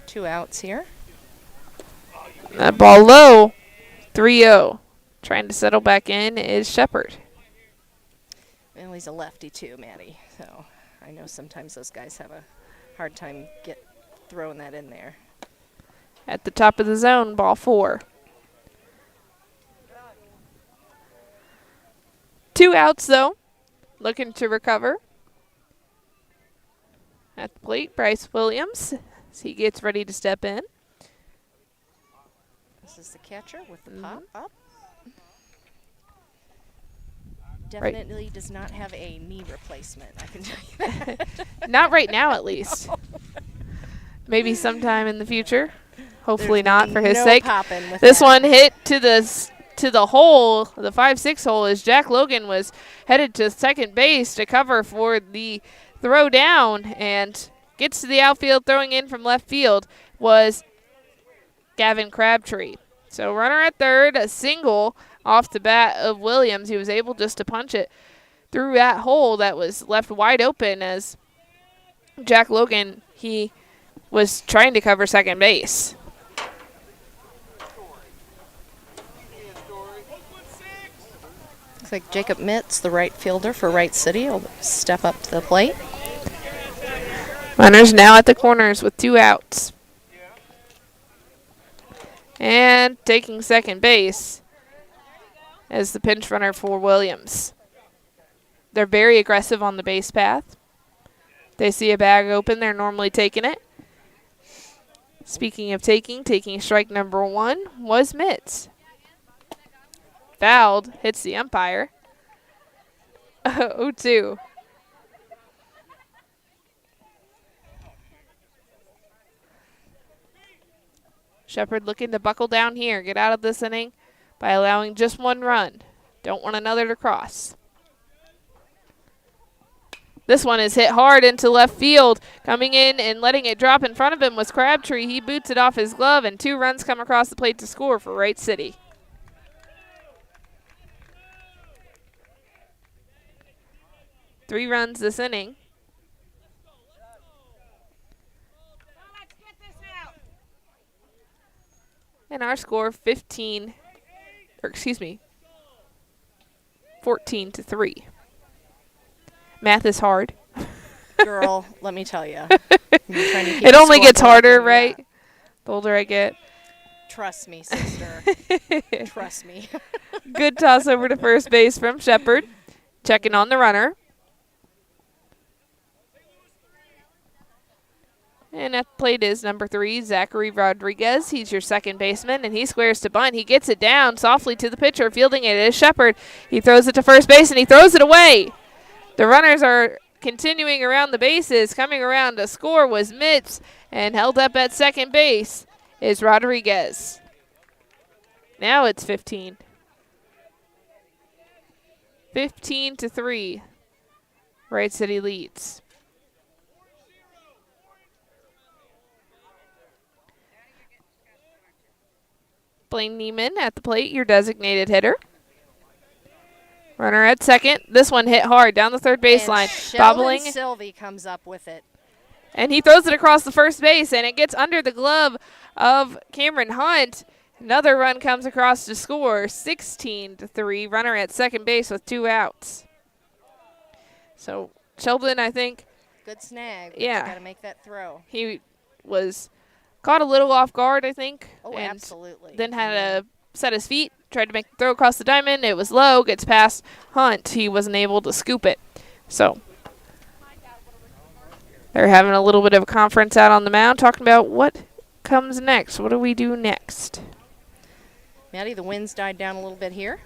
2 outs here. That ball low. 3-0. Trying to settle back in is Shepard. Well, he's a lefty too, Maddie. So I know sometimes those guys have a hard time throwing that in there. At the top of the zone, ball 4. 2 outs, though. Looking to recover. At the plate, Bryce Williams, as he gets ready to step in. This is the catcher with the pop up. Definitely does not have a knee replacement, I can tell you that. Not right now, at least. No. Maybe sometime in the future. Hopefully not, for his sake. This one hit to the hole, the 5-6 hole, as Jack Logan was headed to second base to cover for the throw down, and gets to the outfield. Throwing in from left field was Gavin Crabtree. So runner at third, a single off the bat of Williams. He was able just to punch it through that hole that was left wide open as Jack Logan, he was trying to cover second base. Looks like Jacob Mitz, the right fielder for Wright City, will step up to the plate. Runners now at the corners with 2 outs. And taking second base as the pinch runner for Williams. They're very aggressive on the base path. They see a bag open, they're normally taking it. Speaking of taking strike number 1 was Mitz. Fouled, hits the umpire. 0-2. Shepard looking to buckle down here, get out of this inning by allowing just 1 run. Don't want another to cross. This one is hit hard into left field. Coming in and letting it drop in front of him was Crabtree. He boots it off his glove, and 2 runs come across the plate to score for Wright City. Three runs this inning. And our score 14 to 3. Math is hard. Girl, let me tell you. It only gets harder, right? Yeah. The older I get. Trust me, sister. Trust me. Good toss over to first base from Shepard. Checking on the runner. And at the plate is number 3, Zachary Rodriguez. He's your second baseman, and he squares to bunt. He gets it down softly to the pitcher. Fielding it is Shepard. He throws it to first base, and he throws it away. The runners are continuing around the bases. Coming around to score was Mitz, and held up at second base is Rodriguez. Now it's 15. 15 to 3. Wright City leads. Blaine Neiman at the plate, your designated hitter. Runner at second. This one hit hard down the third baseline. Bobbling. Sylvie comes up with it. And he throws it across the first base, and it gets under the glove of Cameron Hunt. Another run comes across to score, 16-3. Runner at second base with 2 outs. So Sheldon, I think. Good snag. Yeah. Got to make that throw. He was caught a little off guard, I think. Oh, and absolutely. Then had to set his feet, tried to make the throw across the diamond. It was low, gets past Hunt. He wasn't able to scoop it. So they're having a little bit of a conference out on the mound, talking about what comes next. What do we do next? Maddie, the wind's died down a little bit here.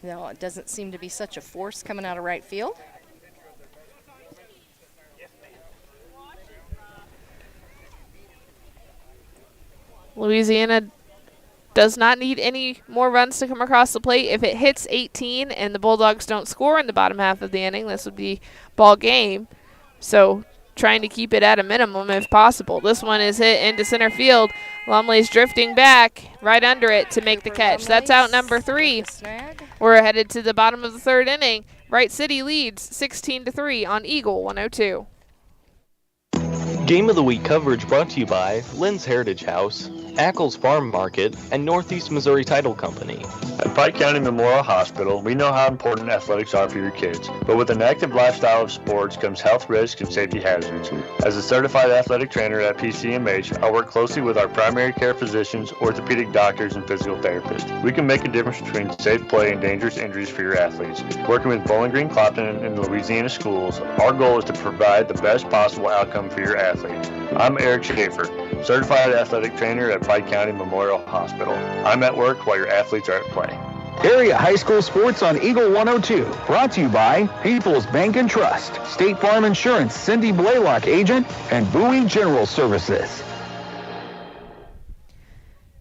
No, it doesn't seem to be such a force coming out of right field. Louisiana does not need any more runs to come across the plate. If it hits 18 and the Bulldogs don't score in the bottom half of the inning, this would be ball game. So trying to keep it at a minimum if possible. This one is hit into center field. Lumley's drifting back right under it to make the catch. That's out number 3. We're headed to the bottom of the 3rd inning. Wright City leads 16-3 on Eagle 102. Game of the Week coverage brought to you by Lynn's Heritage House, Ackles Farm Market, and Northeast Missouri Title Company. At Pike County Memorial Hospital, we know how important athletics are for your kids, but with an active lifestyle of sports comes health risks and safety hazards. As a certified athletic trainer at PCMH, I work closely with our primary care physicians, orthopedic doctors, and physical therapists. We can make a difference between safe play and dangerous injuries for your athletes. Working with Bowling Green Clopton and Louisiana schools, our goal is to provide the best possible outcome for your athletes. I'm Eric Schaefer, certified athletic trainer at Pike County Memorial Hospital. I'm at work while your athletes are at play. Area high school sports on Eagle 102. Brought to you by People's Bank and Trust, State Farm Insurance, Cindy Blaylock agent, and Bowie General Services.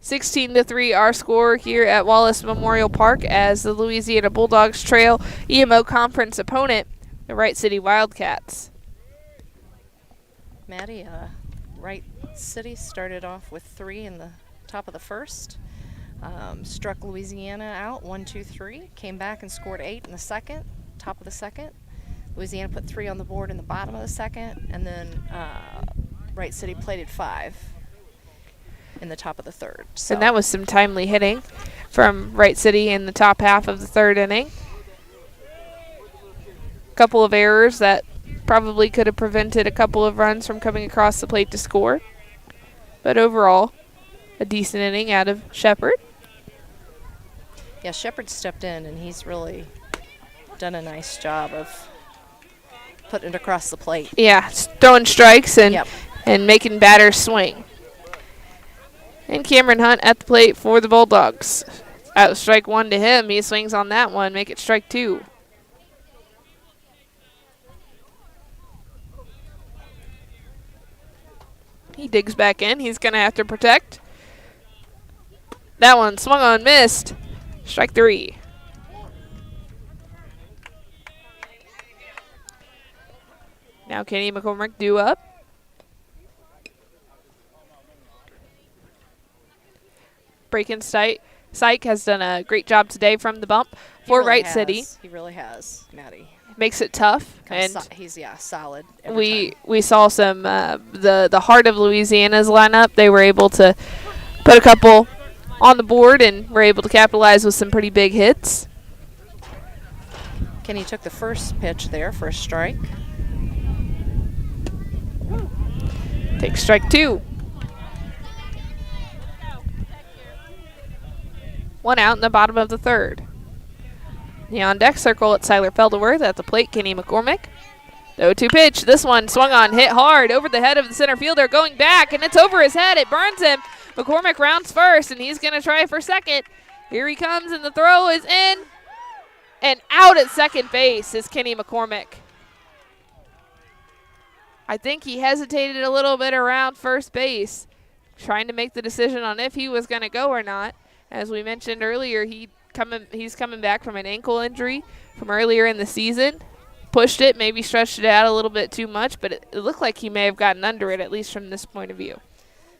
16-3 our score here at Wallace Memorial Park as the Louisiana Bulldogs trail EMO conference opponent, the Wright City Wildcats. Maddie, Wright City started off with 3 in the top of the 1st. Struck Louisiana out 1-2-3. Came back and scored 8 in the 2nd, top of the 2nd. Louisiana put 3 on the board in the bottom of the 2nd, and then Wright City plated 5 in the top of the 3rd. So. And that was some timely hitting from Wright City in the top half of the 3rd inning. Couple of errors that probably could have prevented a couple of runs from coming across the plate to score. But overall, a decent inning out of Shepard. Yeah, Shepard stepped in, and he's really done a nice job of putting it across the plate. Yeah, throwing strikes and making batters swing. And Cameron Hunt at the plate for the Bulldogs. Out strike 1 to him. He swings on that one, make it strike 2. He digs back in. He's going to have to protect. That one swung on, missed. Strike 3. Now Kenny McCormick due up. Braken Syke has done a great job today from the bump for really Wright has. City. He really has, Maddie. Makes it tough, and he's solid. We saw some the heart of Louisiana's lineup. They were able to put a couple on the board and were able to capitalize with some pretty big hits. Kenny took the first pitch there for a strike. Takes strike 2. 1 out in the bottom of the 3rd. The on-deck circle at Tyler Felderworth. At the plate, Kenny McCormick. The 0-2 pitch. This one swung on, hit hard over the head of the center fielder, going back, and it's over his head. It burns him. McCormick rounds first, and he's going to try for second. Here he comes, and the throw is in. And out at second base is Kenny McCormick. I think he hesitated a little bit around first base, trying to make the decision on if he was going to go or not. As we mentioned earlier, he's coming back from an ankle injury from earlier in the season. Pushed it, maybe stretched it out a little bit too much, but it looked like he may have gotten under it, at least from this point of view.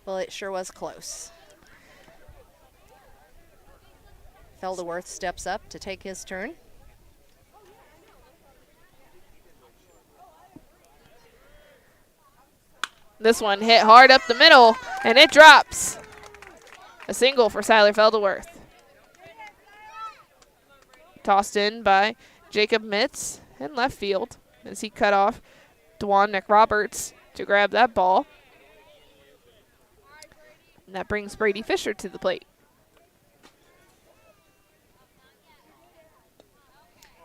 Well, it sure was close. Felderworth steps up to take his turn. This one hit hard up the middle, and it drops. A single for Siler Felderworth. Tossed in by Jacob Mitz in left field as he cut off Dwan McRoberts to grab that ball. And that brings Brady Fisher to the plate.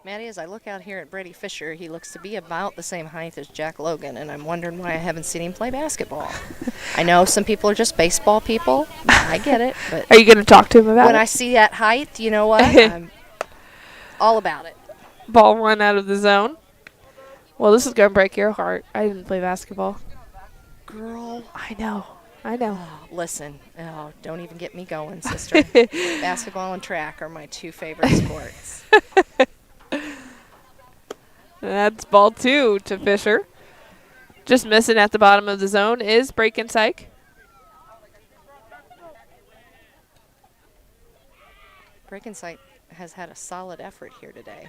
Maddie, as I look out here at Brady Fisher, he looks to be about the same height as Jack Logan, and I'm wondering why I haven't seen him play basketball. I know some people are just baseball people. I get it. But are you going to talk to him about it? When I see that height, you know what? I'm all about it. Ball run out of the zone. Well, this is going to break your heart. I didn't play basketball. Girl. I know. Listen, don't even get me going, sister. Basketball and track are my two favorite sports. That's ball 2 to Fisher. Just missing at the bottom of the zone is Brakensyke. Brakensyke has had a solid effort here today.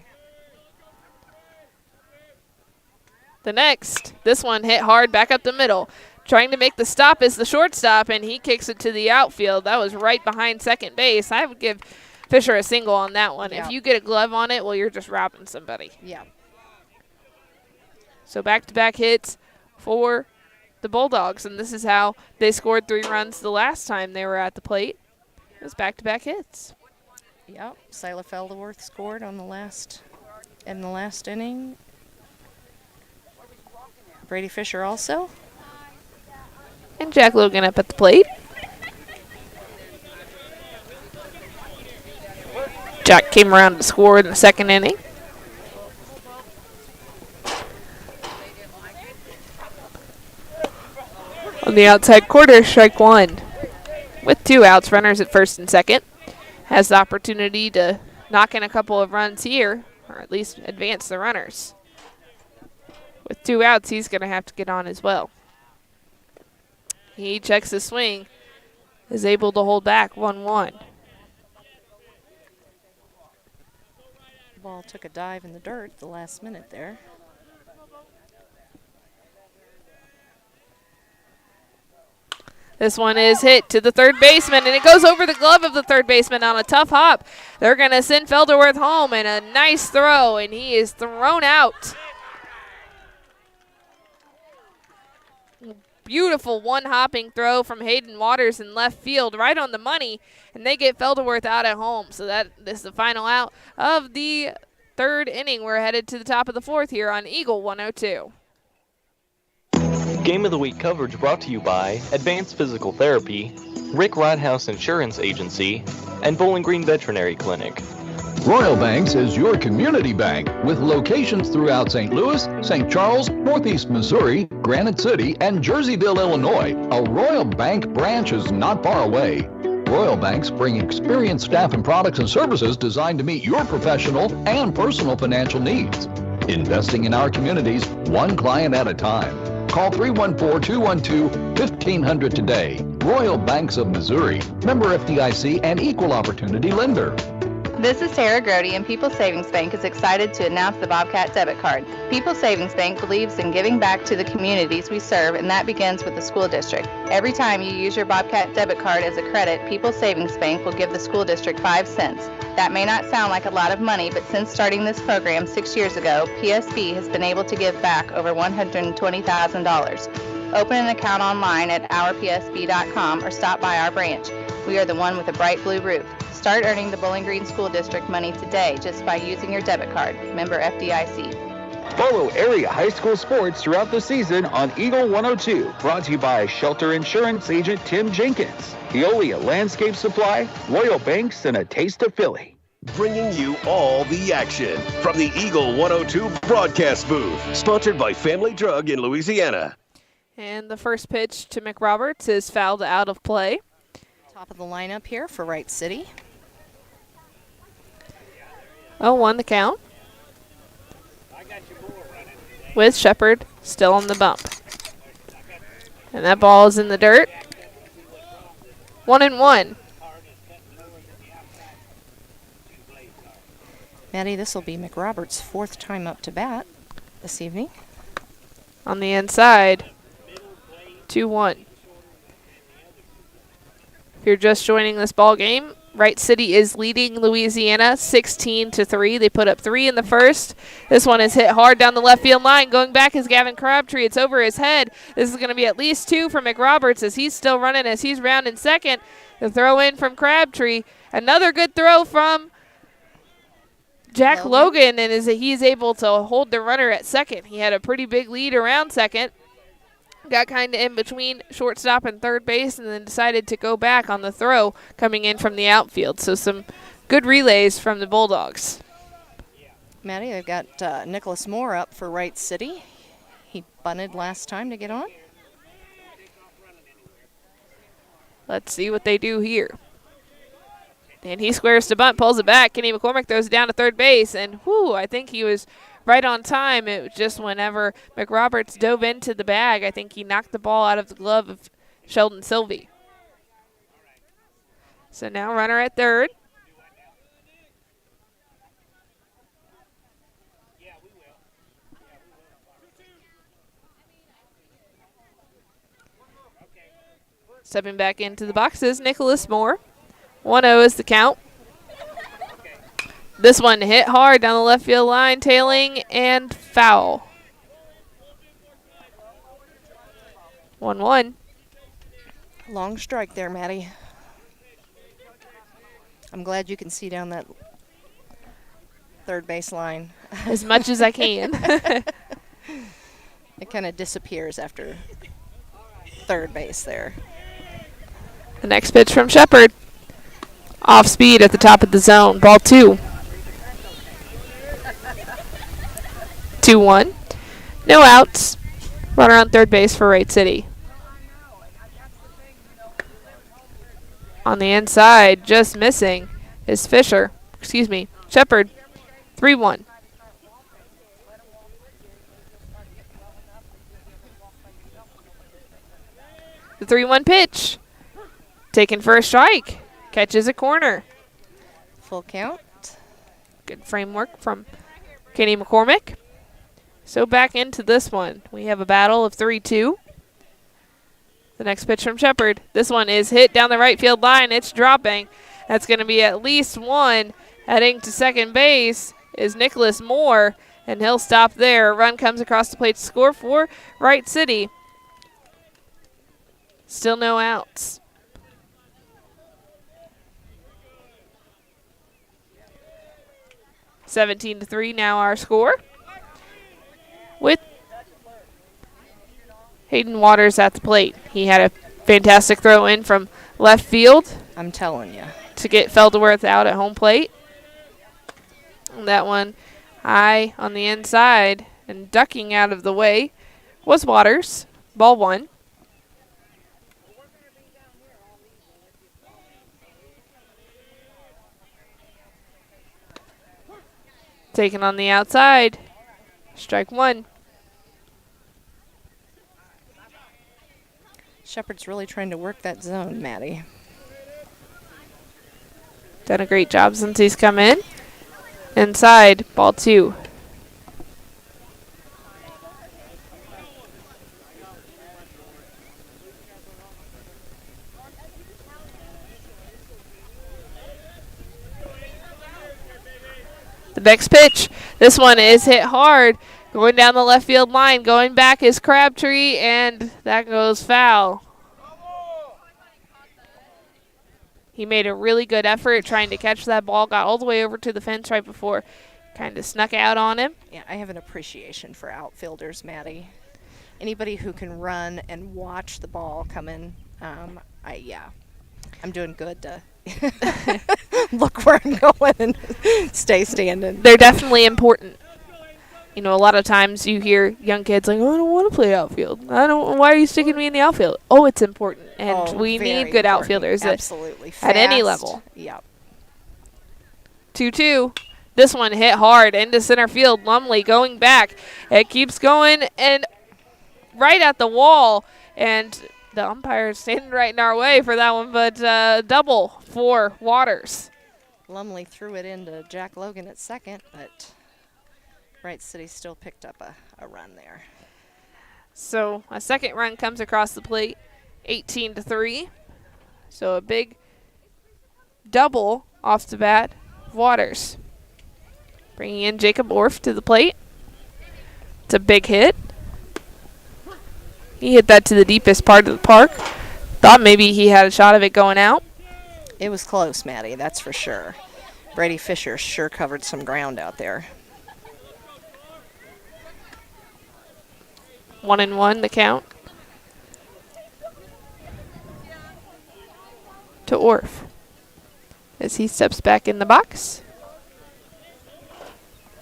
The next, this one hit hard back up the middle. Trying to make the stop is the shortstop, and he kicks it to the outfield. That was right behind second base. I would give Fisher a single on that one. Yeah. If you get a glove on it, well, you're just robbing somebody. Yeah. So back-to-back hits for the Bulldogs, and this is how they scored 3 runs the last time they were at the plate. It was back-to-back hits. Yep, Siler Felderworth scored in the last inning. Brady Fisher also. And Jack Logan up at the plate. Jack came around to score in the second inning. On the outside quarter, strike 1. With 2 outs, runners at first and second. Has the opportunity to knock in a couple of runs here, or at least advance the runners. With 2 outs, he's going to have to get on as well. He checks the swing, is able to hold back 1-1. Ball took a dive in the dirt at the last minute there. This one is hit to the third baseman, and it goes over the glove of the third baseman on a tough hop. They're going to send Felderworth home, and a nice throw, and he is thrown out. Beautiful one-hopping throw from Hayden Waters in left field, right on the money, and they get Felderworth out at home. So this is the final out of the third inning. We're headed to the top of the fourth here on Eagle 102. Game of the Week coverage brought to you by Advanced Physical Therapy, Rick House Insurance Agency, and Bowling Green Veterinary Clinic. Royal Banks is your community bank with locations throughout St. Louis, St. Charles, Northeast Missouri, Granite City, and Jerseyville, Illinois. A Royal Bank branch is not far away. Royal Banks bring experienced staff and products and services designed to meet your professional and personal financial needs. Investing in our communities, one client at a time. Call 314-212-1500 today. Royal Banks of Missouri. Member FDIC and equal opportunity lender. This is Tara Grody, and People's Savings Bank is excited to announce the Bobcat debit card. People's Savings Bank believes in giving back to the communities we serve, and that begins with the school district. Every time you use your Bobcat debit card as a credit, People's Savings Bank will give the school district 5 cents. That may not sound like a lot of money, but since starting this program 6 years ago, PSB has been able to give back over $120,000. Open an account online at ourpsb.com or stop by our branch. We are the one with a bright blue roof. Start earning the Bowling Green School District money today just by using your debit card. Member FDIC. Follow area high school sports throughout the season on Eagle 102. Brought to you by Shelter Insurance Agent Tim Jenkins, Eolia Landscape Supply, Royal Banks, and a taste of Philly. Bringing you all the action from the Eagle 102 broadcast booth. Sponsored by Family Drug in Louisiana. And the first pitch to McRoberts is fouled out of play. Top of the lineup here for Wright City. 0-1 the count. With Shepard still on the bump. And that ball is in the dirt. 1-1. Maddie, this will be McRoberts' 4th time up to bat this evening. On the inside. 2-1. If you're just joining this ball game, Wright City is leading Louisiana 16-3. They put up 3 in the first. This one is hit hard down the left field line. Going back is Gavin Crabtree. It's over his head. This is going to be at least 2 for McRoberts as he's still running as he's rounding second. The throw in from Crabtree. Another good throw from Jack Logan, and he's able to hold the runner at second. He had a pretty big lead around second. Got kind of in between shortstop and third base and then decided to go back on the throw coming in from the outfield. So some good relays from the Bulldogs. Maddie, they've got Nicholas Moore up for Wright City. He bunted last time to get on. Let's see what they do here. And he squares to bunt, pulls it back. Kenny McCormick throws it down to third base. And, whoo, I think he was right on time. It was just whenever McRoberts dove into the bag, I think he knocked the ball out of the glove of Sheldon Sylvie. So now runner at third. Stepping back into the boxes, Nicholas Moore. 1-0 is the count. This one hit hard down the left field line, tailing and foul. 1-1. Long strike there, Maddie. I'm glad you can see down that third base line. As much as I can. It kind of disappears after third base there. The next pitch from Shepard. Off speed at the top of the zone. Ball 2. 2-1. No outs. Runner on third base for Wright City. On the inside, just missing, is Shepard. 3-1. The 3-1 pitch. Taken for a strike. Catches a corner. Full count. Good framework from Kenny McCormick. So back into this one. We have a battle of 3-2. The next pitch from Shepard. This one is hit down the right field line. It's dropping. That's going to be at least 1. Heading to second base is Nicholas Moore, and he'll stop there. A run comes across the plate to score for Wright City. Still no outs. (17-3) now our score. With Hayden Waters at the plate. He had a fantastic throw in from left field. I'm telling you. To get Felderworth out at home plate. And that one high on the inside and ducking out of the way was Waters. Ball 1. Taken on the outside. Strike 1. Shepard's really trying to work that zone, Maddie. Done a great job since he's come in. Inside, ball 2. The next pitch. This one is hit hard. Going down the left field line. Going back is Crabtree, and that goes foul. He made a really good effort trying to catch that ball. Got all the way over to the fence right before. Kind of snuck out on him. Yeah, I have an appreciation for outfielders, Maddie. Anybody who can run and watch the ball come in, I'm doing good to look where I'm going and stay standing. They're definitely important. You know, a lot of times you hear young kids like, "Oh, I don't want to play outfield. Why are you sticking me in the outfield?" Oh, it's important, and we need good outfielders absolutely at any level. Yep. 2-2. This one hit hard into center field. Lumley going back. It keeps going and right at the wall, and the umpire is standing right in our way for that one, but double for Waters. Lumley threw it into Jack Logan at second, but Wright City still picked up a run there. So a second run comes across the plate, 18-3. So a big double off the bat of Waters. Bringing in Jacob Orff to the plate. It's a big hit. He hit that to the deepest part of the park. Thought maybe he had a shot of it going out. It was close, Maddie, that's for sure. Brady Fisher sure covered some ground out there. 1-1 the count. To Orff as he steps back in the box.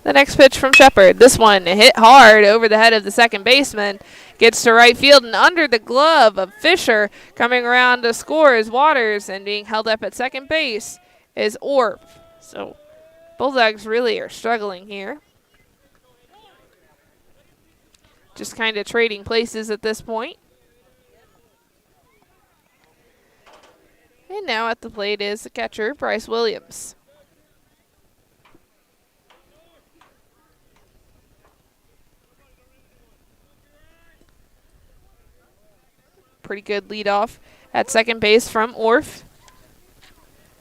The next pitch from Shepard. This one hit hard over the head of the second baseman. Gets to right field and under the glove of Fisher. Coming around to score is Waters, and being held up at second base is Orff. So Bulldogs really are struggling here. Just kind of trading places at this point. And now at the plate is the catcher, Bryce Williams. Pretty good leadoff at second base from Orff.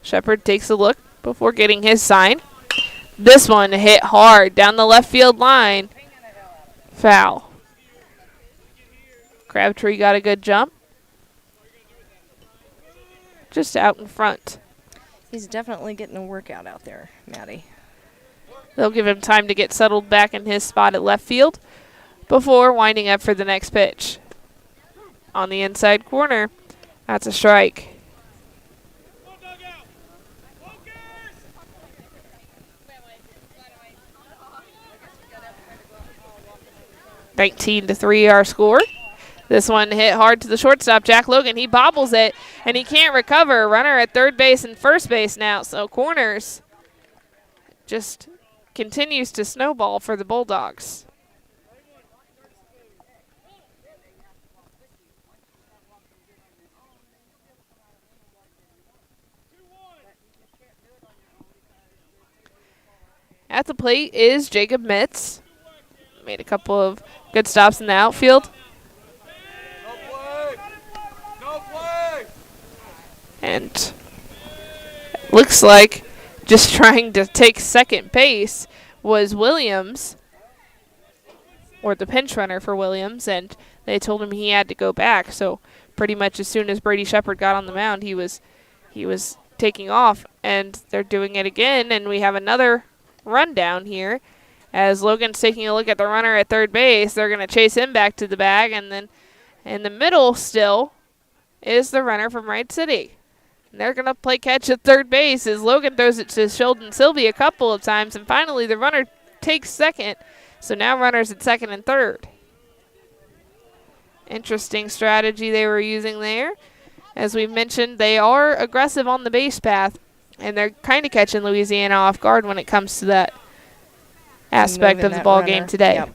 Shepard takes a look before getting his sign. This one hit hard down the left field line. Foul. Crabtree got a good jump. Just out in front. He's definitely getting a workout out there, Maddie. They'll give him time to get settled back in his spot at left field before winding up for the next pitch. On the inside corner, that's a strike. (19-3) our score. This one hit hard to the shortstop, Jack Logan. He bobbles it, and he can't recover. Runner at third base and first base now, so corners just continues to snowball for the Bulldogs. At the plate is Jacob Mitz. Made a couple of good stops in the outfield. And looks like just trying to take second base was Williams, or the pinch runner for Williams, and they told him he had to go back. So pretty much as soon as Brady Shepard got on the mound, he was taking off, and they're doing it again, and we have another run down here as Logan's taking a look at the runner at third base. They're going to chase him back to the bag, and then in the middle still is the runner from Wright City. And they're going to play catch at third base as Logan throws it to Sheldon Sylvie a couple of times, and finally the runner takes second. So now runners at second and third. Interesting strategy they were using there. As we mentioned, they are aggressive on the base path, and they're kind of catching Louisiana off guard when it comes to that aspect of the ball game today. Yep.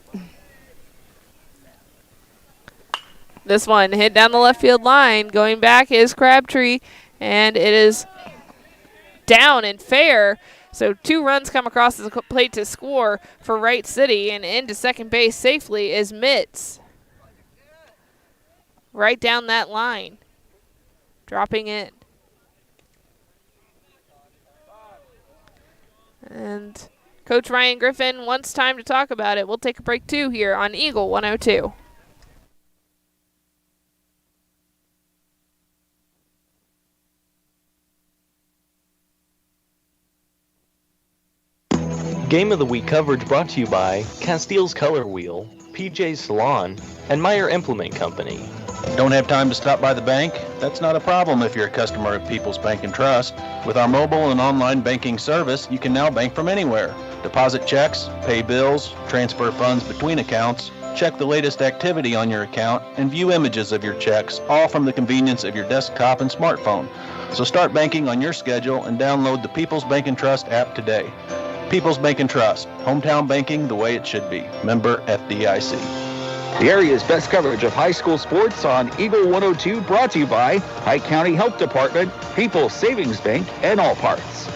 This one hit down the left field line. Going back is Crabtree, and it is down and fair. So 2 runs come across the plate to score for Wright City, and into second base safely is Mitz. Right down that line. Dropping in. And Coach Ryan Griffin wants time to talk about it. We'll take a break too here on Eagle 102. Game of the Week coverage brought to you by Castile's Color Wheel, PJ's Salon, and Meyer Implement Company. Don't have time to stop by the bank? That's not a problem if you're a customer of People's Bank and Trust. With our mobile and online banking service, you can now bank from anywhere. Deposit checks, pay bills, transfer funds between accounts, check the latest activity on your account, and view images of your checks, all from the convenience of your desktop and smartphone. So start banking on your schedule and download the People's Bank and Trust app today. People's Bank and Trust, hometown banking the way it should be. Member FDIC. The area's best coverage of high school sports on Eagle 102, brought to you by Pike County Health Department, People's Savings Bank, and All Parts.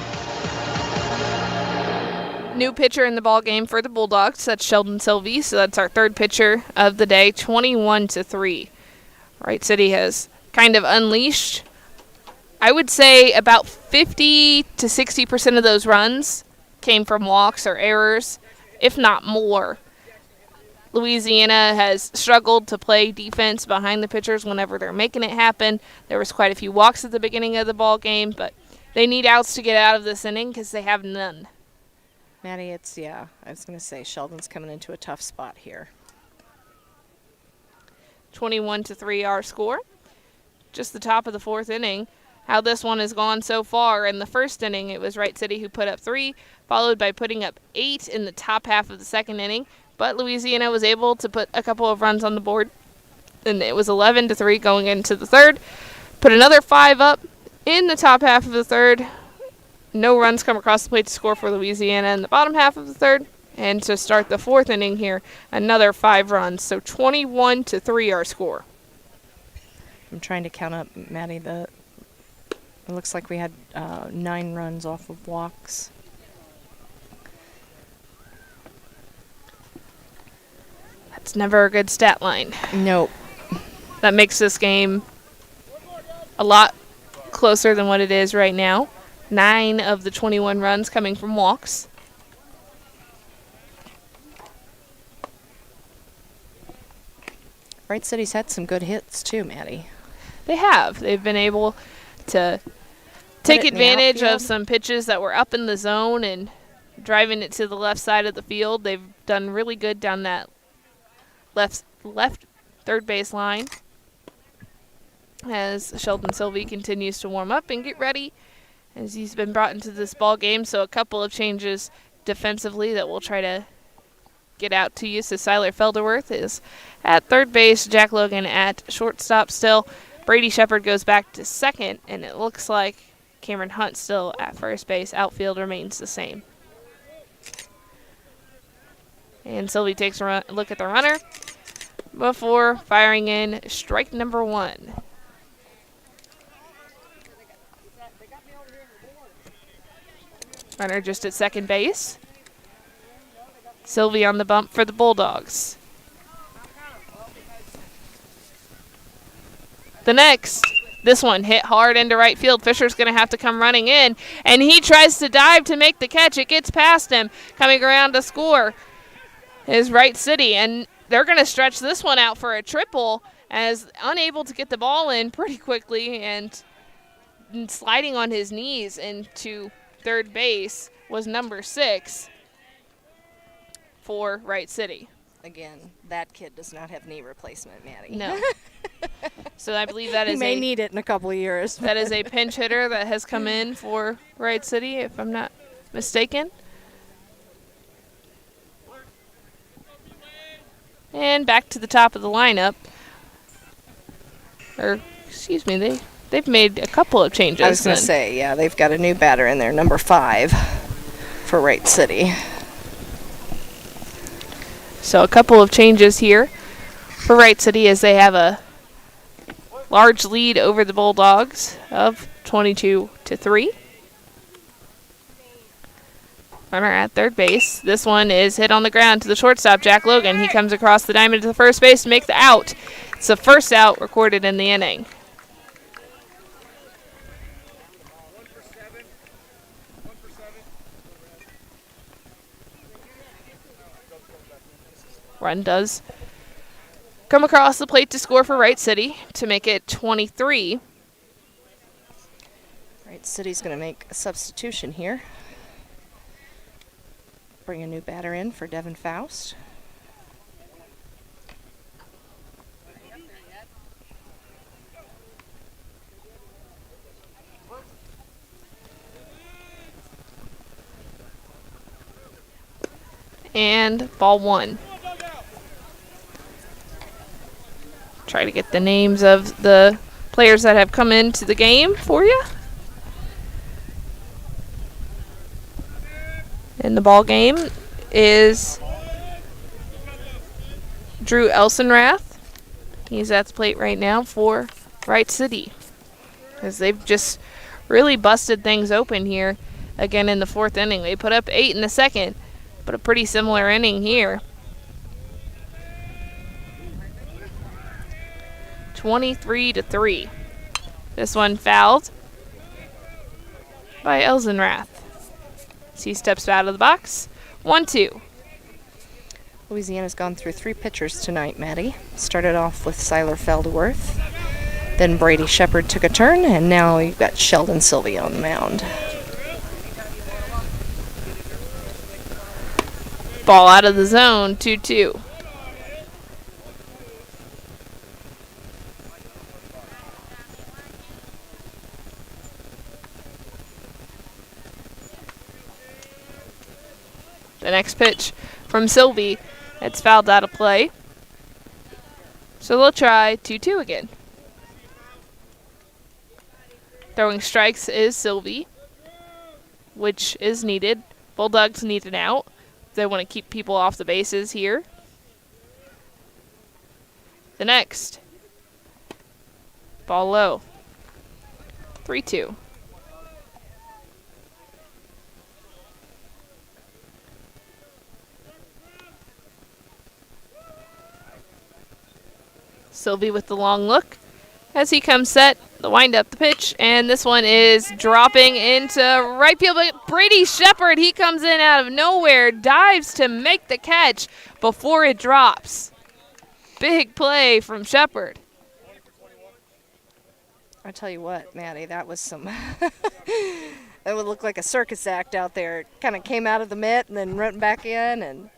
New pitcher in the ball game for the Bulldogs. That's Sheldon Sylvie. So that's our third pitcher of the day, 21-3. Wright City has kind of unleashed. I would say about 50 to 60% of those runs came from walks or errors, if not more. Louisiana has struggled to play defense behind the pitchers whenever they're making it happen. There was quite a few walks at the beginning of the ball game, but they need outs to get out of this inning because they have none. Maddie, I was going to say Sheldon's coming into a tough spot here. 21-3 our score. Just the top of the fourth inning. How this one has gone so far. In the first inning, it was Wright City who put up 3, followed by putting up 8 in the top half of the second inning. But Louisiana was able to put a couple of runs on the board, and it was 11-3 going into the third. Put another 5 up in the top half of the third. No runs come across the plate to score for Louisiana in the bottom half of the third. And to start the fourth inning here, another 5 runs. So 21-3 our score. I'm trying to count up, Maddie. It looks like we had 9 runs off of walks. That's never a good stat line. Nope. That makes this game a lot closer than what it is right now. 9 of the 21 runs coming from walks. Wright City's had some good hits too, Maddie. They have. They've been able to take advantage of some pitches that were up in the zone and driving it to the left side of the field. They've done really good down that left third base line as Sheldon Sylvie continues to warm up and get ready as he's been brought into this ball game. So a couple of changes defensively that we'll try to get out to you. So Siler Felderworth is at third base, Jack Logan at shortstop still. Brady Shepard goes back to second, and it looks like Cameron Hunt still at first base. Outfield remains the same. And Sylvie takes a look at the runner before firing in strike number 1. Runner just at second base. Sylvie on the bump for the Bulldogs. This one hit hard into right field. Fisher's going to have to come running in, and he tries to dive to make the catch. It gets past him. Coming around to score is Wright City, and they're going to stretch this one out for a triple as unable to get the ball in pretty quickly and sliding on his knees into third base was number 6 for Wright City. Again, that kid does not have knee replacement, Maddie. No. So I believe that is he may need it in a couple of years. That is a pinch hitter that has come in for Wright City, if I'm not mistaken. And back to the top of the lineup. They've made a couple of changes. I was going to say, yeah, they've got a new batter in there, number 5 for Wright City. So a couple of changes here for Wright City as they have a large lead over the Bulldogs of 22-3. Runner at third base. This one is hit on the ground to the shortstop, Jack Logan. He comes across the diamond to the first base to make the out. It's the first out recorded in the inning. Run does come across the plate to score for Wright City to make it 23. Wright City's going to make a substitution here. Bring a new batter in for Devin Faust. And ball 1. Try to get the names of the players that have come into the game for you. And the ball game is Drew Elsenrath. He's at the plate right now for Wright City, because they've just really busted things open here again in the fourth inning. They put up 8 in the second, but a pretty similar inning here. 23-3. This one fouled by Elzenrath. As he steps out of the box. 1-2. Louisiana's gone through 3 pitchers tonight, Maddie. Started off with Siler Feldworth. Then Brady Shepard took a turn, and now you've got Sheldon Sylvia on the mound. Ball out of the zone, 2-2. The next pitch from Sylvie, it's fouled out of play. So they'll try 2-2 again. Throwing strikes is Sylvie, which is needed. Bulldogs need an out. They want to keep people off the bases here. The next. Ball low. 3-2. Sylvie with the long look. As he comes set, the wind up the pitch, and this one is dropping into right field. But Brady Shepard, he comes in out of nowhere, dives to make the catch before it drops. Big play from Shepard. I tell you what, Maddie, that was some. That would look like a circus act out there. It kind of came out of the mitt and then went back in, and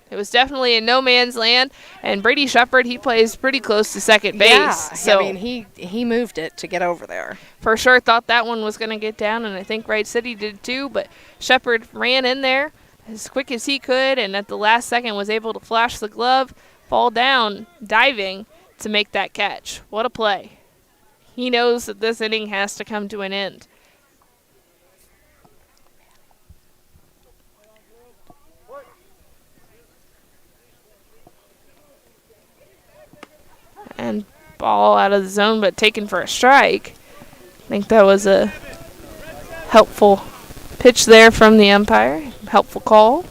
it was definitely in no man's land, and Brady Shepard, he plays pretty close to second base. Yeah, so I mean, he moved it to get over there. For sure thought that one was going to get down, and I think Wright City did too, but Shepard ran in there as quick as he could, and at the last second was able to flash the glove, fall down, diving to make that catch. What a play. He knows that this inning has to come to an end. And ball out of the zone, but taken for a strike. I think that was a helpful pitch there from the umpire. Helpful call.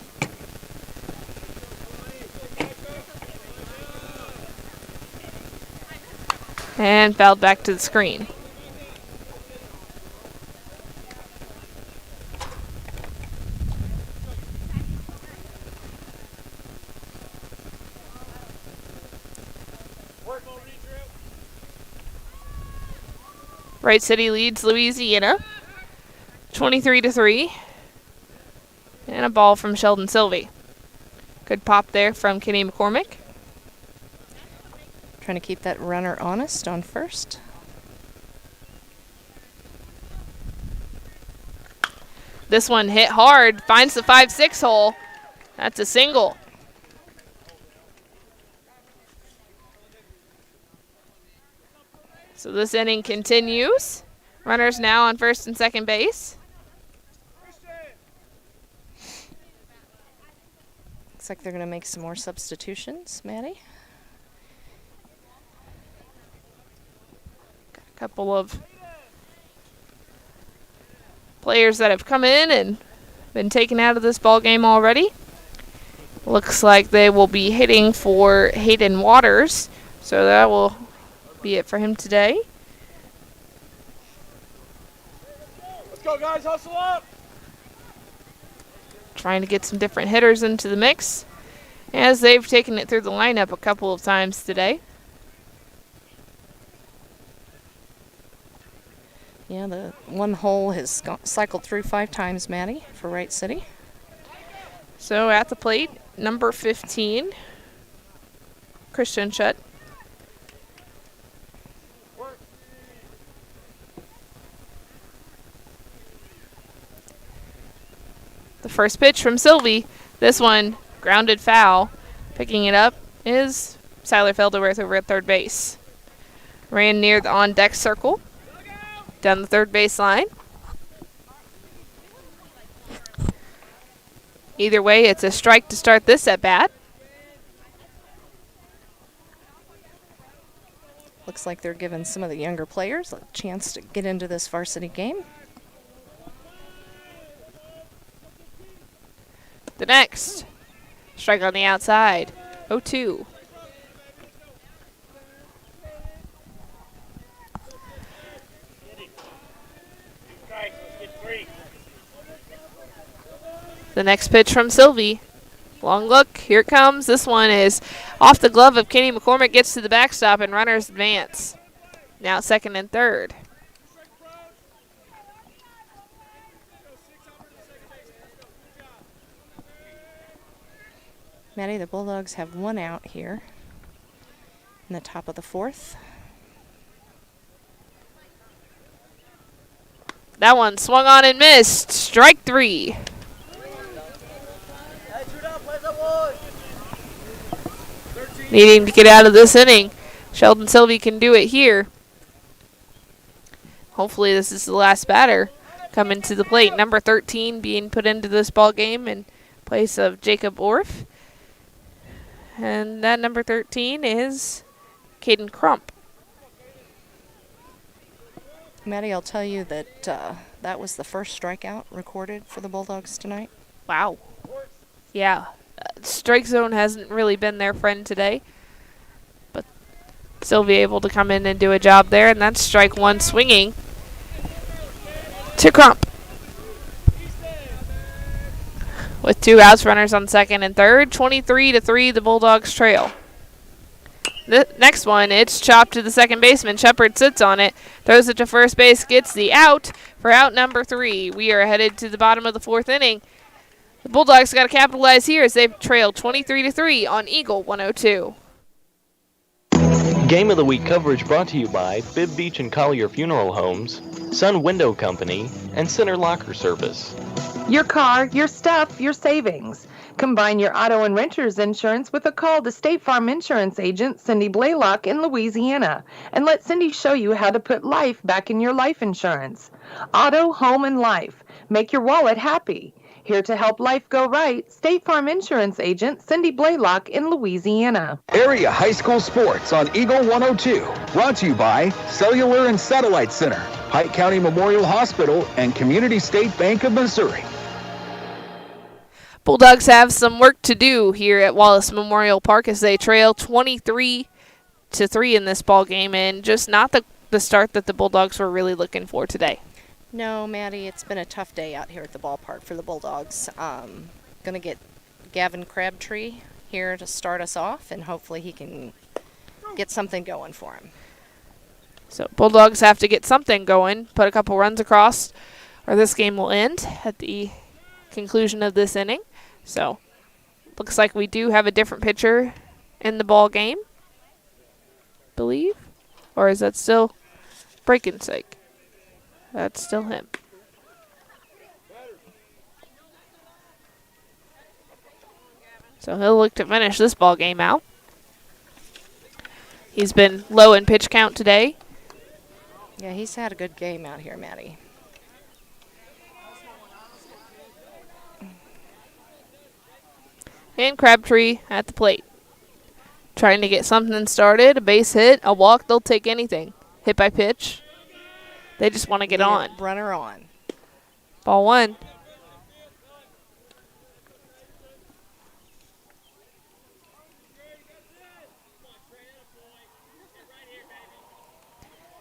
And fouled back to the screen. Wright City leads Louisiana 23-3. And a ball from Sheldon Sylvie. Good pop there from Kenny McCormick. Trying to keep that runner honest on first. This one hit hard, finds the 5-6 hole. That's a single. So this inning continues. Runners now on first and second base. Looks like they're going to make some more substitutions, Maddie. A couple of players that have come in and been taken out of this ball game already. Looks like they will be hitting for Hayden Waters, so that will be it for him today. Let's go, guys, hustle up! Trying to get some different hitters into the mix, as they've taken it through the lineup a couple of times today. Yeah, the one hole has cycled through 5 times, Maddie, for Wright City. So at the plate, number 15, Christian Shutt. The first pitch from Sylvie. This one, grounded foul. Picking it up is Siler Feldworth over at third base. Ran near the on-deck circle. Down the third base line. Either way, it's a strike to start this at bat. Looks like they're giving some of the younger players a chance to get into this varsity game. The next. Strike on the outside. 0-2. The next pitch from Sylvie. Long look. Here it comes. This one is off the glove of Kenny McCormick. Gets to the backstop and runners advance. Now second and third. Maddie, the Bulldogs have one out here in the top of the fourth. That one swung on and missed. Strike 3. Needing to get out of this inning. Sheldon Sylvie can do it here. Hopefully this is the last batter coming to the plate. Number 13 being put into this ball game in place of Jacob Orff. And that number 13 is Caden Crump. Maddie, I'll tell you that that was the first strikeout recorded for the Bulldogs tonight. Wow. Yeah. Strike zone hasn't really been their friend today. But Sylvie able to come in and do a job there. And that's strike 1 swinging to Crump. With 2 outs, runners on second and third. 23-3, the Bulldogs trail. The next one, it's chopped to the second baseman. Shepard sits on it, throws it to first base, gets the out for out number 3. We are headed to the bottom of the 4th inning. The Bulldogs got to capitalize here as they trail 23-3 on Eagle 102. Game of the Week coverage brought to you by Bibb Beach and Collier Funeral Homes, Sun Window Company, and Center Locker Service. Your car, your stuff, your savings. Combine your auto and renter's insurance with a call to State Farm Insurance agent Cindy Blaylock in Louisiana. And let Cindy show you how to put life back in your life insurance. Auto, home, and life. Make your wallet happy. Here to help life go right, State Farm Insurance agent Cindy Blaylock in Louisiana. Area high school sports on Eagle 102. Brought to you by Cellular and Satellite Center, Pike County Memorial Hospital, and Community State Bank of Missouri. Bulldogs have some work to do here at Wallace Memorial Park as they trail 23-3 in this ball game, and just not the start that the Bulldogs were really looking for today. No, Maddie, it's been a tough day out here at the ballpark for the Bulldogs. Going to get Gavin Crabtree here to start us off, and hopefully he can get something going for him. So Bulldogs have to get something going, put a couple runs across, or this game will end at the conclusion of this inning. So looks like we do have a different pitcher in the ball game, believe. Or is that still Breakensake? That's still him. So he'll look to finish this ball game out. He's been low in pitch count today. Yeah, he's had a good game out here, Maddie. And Crabtree at the plate. Trying to get something started, a base hit, a walk, they'll take anything. Hit by pitch. They just want to get on. Runner on. Ball 1.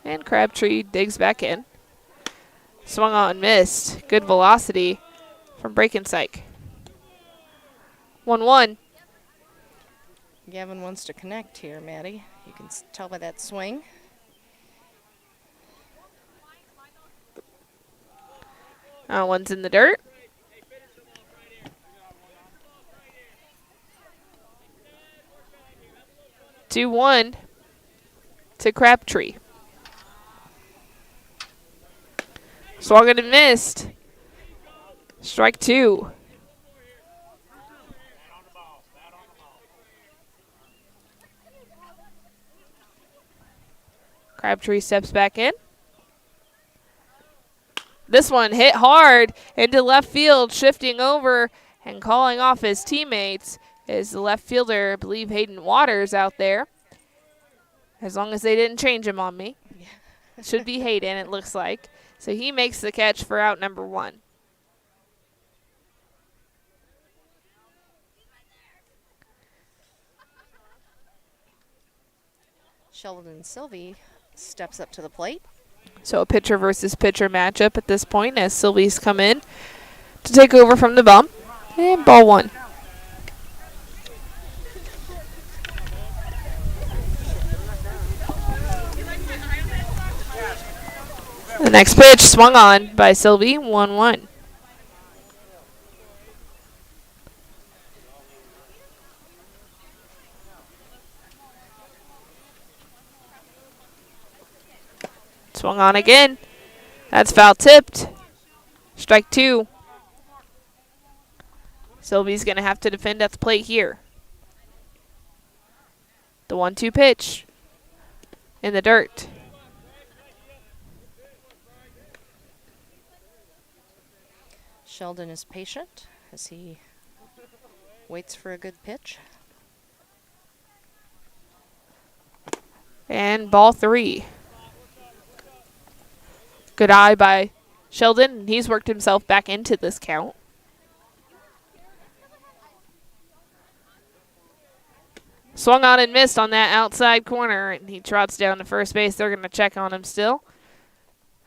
And Crabtree digs back in. Swung on, missed. Good velocity from Breakensike. 1-1. Gavin wants to connect here, Maddie. You can tell by that swing. One's in the dirt. Two 1 to Crabtree. Swung and missed. Strike 2. Crabtree steps back in. This one hit hard into left field, shifting over and calling off his teammates is the left fielder, I believe Hayden Waters out there. As long as they didn't change him on me. It should be Hayden, it looks like. So he makes the catch for out number 1. Sheldon Sylvie steps up to the plate. So a pitcher versus pitcher matchup at this point as Sylvie's come in to take over from the bump. And ball one. The next pitch swung on by Sylvie, 1-1. Swung on again. That's foul tipped. Strike two. Sylvie's going to have to defend at the plate here. The 1-2 pitch in the dirt. Sheldon is patient as he waits for a good pitch. And ball three. Good eye by Sheldon. He's worked himself back into this count. Swung on and missed on that outside corner, and he trots down to first base. They're going to check on him still.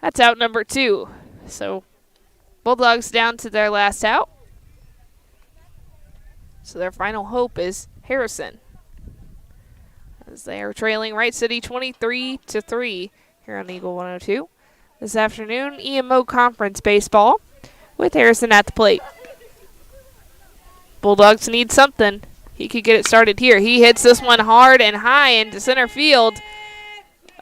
That's out number 2. So Bulldogs down to their last out. So their final hope is Harrison, as they are trailing Wright City 23-3 here on Eagle 102. This afternoon, EMO Conference baseball with Harrison at the plate. Bulldogs need something. He could get it started here. He hits this one hard and high into center field.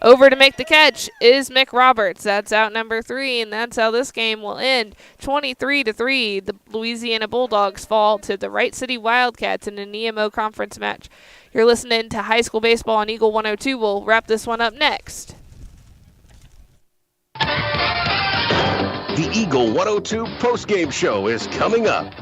Over to make the catch is Mick Roberts. That's out number 3, and that's how this game will end. 23-3, the Louisiana Bulldogs fall to the Wright City Wildcats in an EMO Conference match. You're listening to high school baseball on Eagle 102. We'll wrap this one up next. The Eagle 102 postgame show is coming up.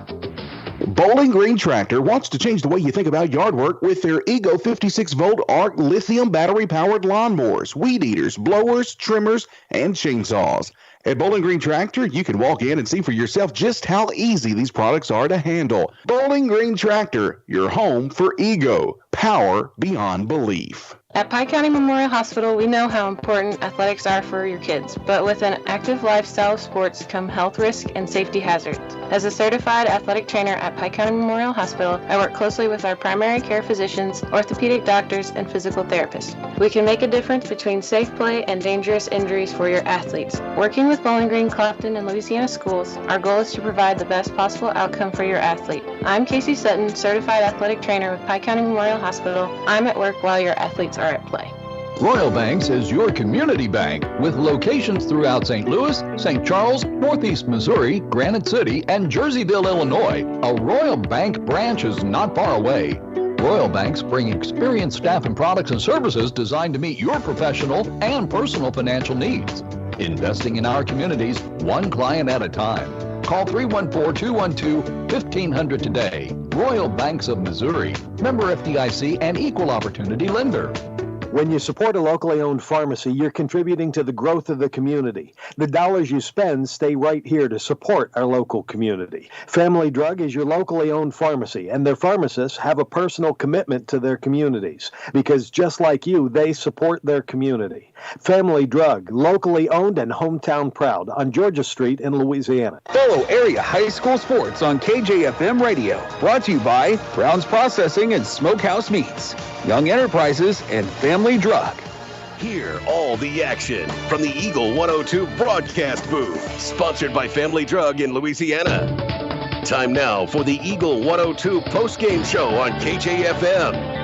Bowling Green Tractor wants to change the way you think about yard work with their Ego 56-volt ARC lithium battery-powered lawnmowers, weed eaters, blowers, trimmers, and chainsaws. At Bowling Green Tractor, you can walk in and see for yourself just how easy these products are to handle. Bowling Green Tractor, your home for Ego. Power beyond belief. At Pike County Memorial Hospital, we know how important athletics are for your kids, but with an active lifestyle of sports come health risks and safety hazards. As a certified athletic trainer at Pike County Memorial Hospital, I work closely with our primary care physicians, orthopedic doctors, and physical therapists. We can make a difference between safe play and dangerous injuries for your athletes. Working with Bowling Green, Clopton, and Louisiana schools, our goal is to provide the best possible outcome for your athlete. I'm Casey Sutton, certified athletic trainer with Pike County Memorial Hospital. I'm at work while your athletes are at play. Royal Banks is your community bank with locations throughout St. Louis, St. Charles, Northeast Missouri, Granite City, and Jerseyville, Illinois. A Royal Bank branch is not far away. Royal Banks bring experienced staff and products and services designed to meet your professional and personal financial needs. Investing in our communities, one client at a time. Call 314-212-1500 today. Royal Banks of Missouri, member FDIC and equal opportunity lender. When you support a locally owned pharmacy, you're contributing to the growth of the community. The dollars you spend stay right here to support our local community. Family Drug is your locally owned pharmacy, and their pharmacists have a personal commitment to their communities because just like you, they support their community. Family Drug, locally owned and hometown proud on Georgia Street in Louisiana. Follow area high school sports on KJFM Radio. Brought to you by Brown's Processing and Smokehouse Meats, Young Enterprises, and Family Drug. Hear all the action from the Eagle 102 broadcast booth, sponsored by Family Drug in Louisiana. Time now for the Eagle 102 postgame show on KJFM.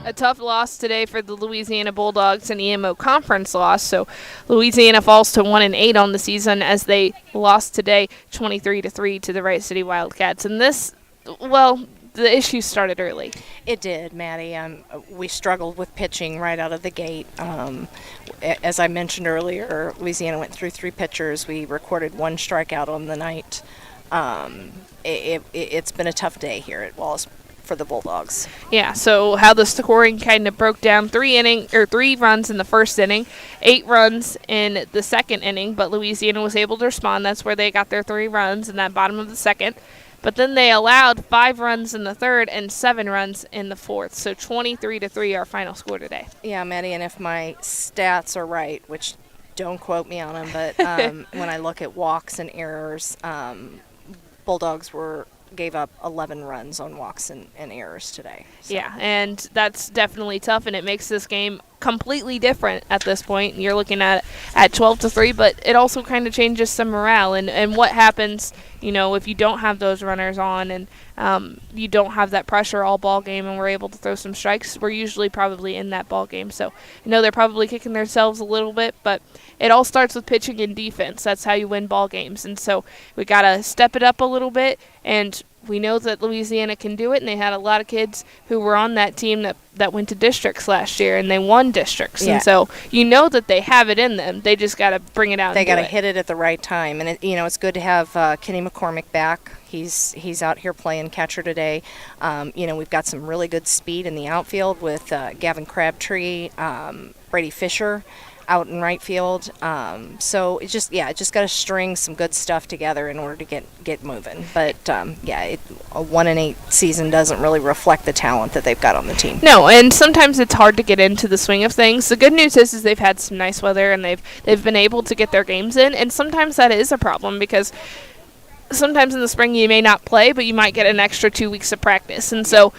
A tough loss today for the Louisiana Bulldogs, an EMO Conference loss. So Louisiana falls to 1-8 on the season as they lost today 23-3 to the Wright City Wildcats. And this, well, the issue started early. It did, Maddie. We struggled with pitching right out of the gate. As I mentioned earlier, Louisiana went through 3 pitchers. We recorded 1 strikeout on the night. It's been a tough day here at Wallace for the Bulldogs. Yeah, so how the scoring kind of broke down, 3 runs in the first inning, 8 runs in the second inning, but Louisiana was able to respond. That's where they got their 3 runs in that bottom of the second. But then they allowed 5 runs in the third and 7 runs in the fourth. So 23-3 our final score today. Yeah, Maddie, and if my stats are right, which don't quote me on them, but when I look at walks and errors, Bulldogs gave up 11 runs on walks and errors today. So. Yeah, and that's definitely tough, and it makes this game completely different at this point. You're looking at 12-3, but it also kind of changes some morale and what happens, if you don't have those runners on and you don't have that pressure all ball game and we're able to throw some strikes. We're usually probably in that ball game, so they're probably kicking themselves a little bit, but it all starts with pitching and defense. That's how you win ball games, and so we got to step it up a little bit, and we know that Louisiana can do it, and they had a lot of kids who were on that team that went to districts last year, and they won districts. Yeah. And so that they have it in them. They just got to bring it out. They got to hit it at the right time. And, it's good to have Kenny McCormick back. He's out here playing catcher today. We've got some really good speed in the outfield with Gavin Crabtree, Brady Fisher out in right field. So it just got to string some good stuff together in order to get moving. But a 1-8 season doesn't really reflect the talent that they've got on the team. No, and sometimes it's hard to get into the swing of things. The good news is they've had some nice weather and they've been able to get their games in, and sometimes that is a problem because sometimes in the spring you may not play, but you might get an extra 2 weeks of practice, and so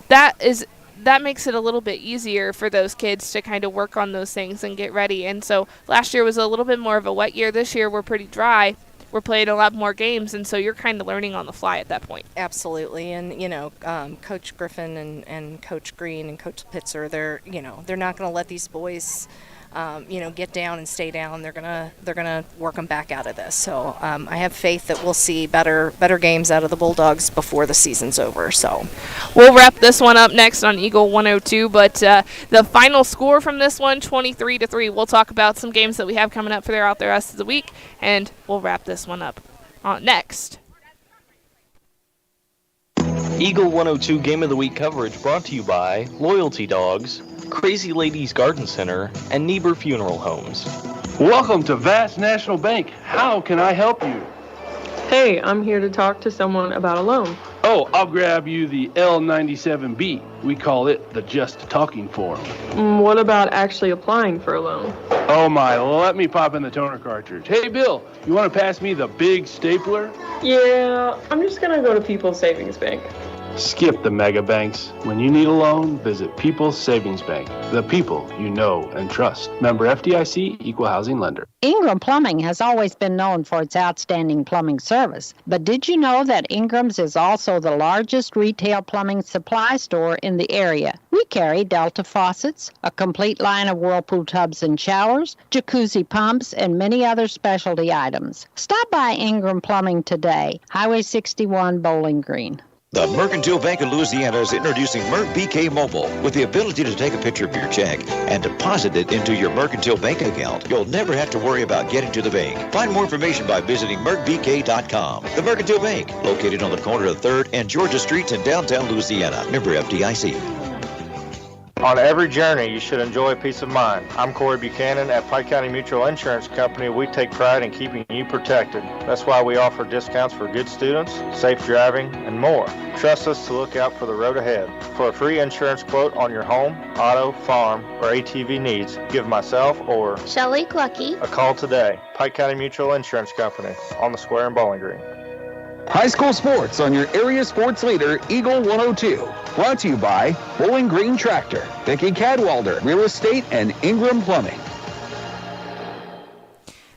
that makes it a little bit easier for those kids to kind of work on those things and get ready. And so last year was a little bit more of a wet year. This year we're pretty dry. We're playing a lot more games, and so you're kind of learning on the fly at that point. Absolutely, and Coach Griffin and Coach Green and Coach Pitzer, they're not going to let these boys get down and stay down. They're gonna work them back out of this. So I have faith that we'll see better games out of the Bulldogs before the season's over. So we'll wrap this one up next on Eagle 102. But the final score from this one, 23-3. We'll talk about some games that we have coming up throughout the rest of the week, and we'll wrap this one up next. Eagle 102 Game of the Week coverage brought to you by Loyalty Dogs, Crazy Ladies Garden Center, and Niebuhr Funeral Homes. Welcome to Vast National Bank. How can I help you? Hey, I'm here to talk to someone about a loan. Oh, I'll grab you the L97B. We call it the Just Talking form. What about actually applying for a loan? Oh my, let me pop in the toner cartridge. Hey Bill, you want to pass me the big stapler? Yeah, I'm just going to go to People's Savings Bank. Skip the mega banks. When you need a loan, visit People's Savings Bank. The people you know and trust. Member FDIC, Equal Housing Lender. Ingram Plumbing has always been known for its outstanding plumbing service. But did you know that Ingram's is also the largest retail plumbing supply store in the area? We carry Delta faucets, a complete line of Whirlpool tubs and showers, jacuzzi pumps, and many other specialty items. Stop by Ingram Plumbing today, Highway 61, Bowling Green. The Mercantile Bank of Louisiana is introducing Merc BK Mobile. With the ability to take a picture of your check and deposit it into your Mercantile Bank account, you'll never have to worry about getting to the bank. Find more information by visiting mercbk.com. The Mercantile Bank, located on the corner of 3rd and Georgia Streets in downtown Louisiana. Member FDIC. On every journey, you should enjoy peace of mind. I'm Corey Buchanan at Pike County Mutual Insurance Company. We take pride in keeping you protected. That's why we offer discounts for good students, safe driving, and more. Trust us to look out for the road ahead. For a free insurance quote on your home, auto, farm, or ATV needs, give myself or Shelley Clucky a call today. Pike County Mutual Insurance Company on the square in Bowling Green. High school sports on your area sports leader, Eagle 102. Brought to you by Bowling Green Tractor, Vicky Cadwalder, Real Estate, and Ingram Plumbing.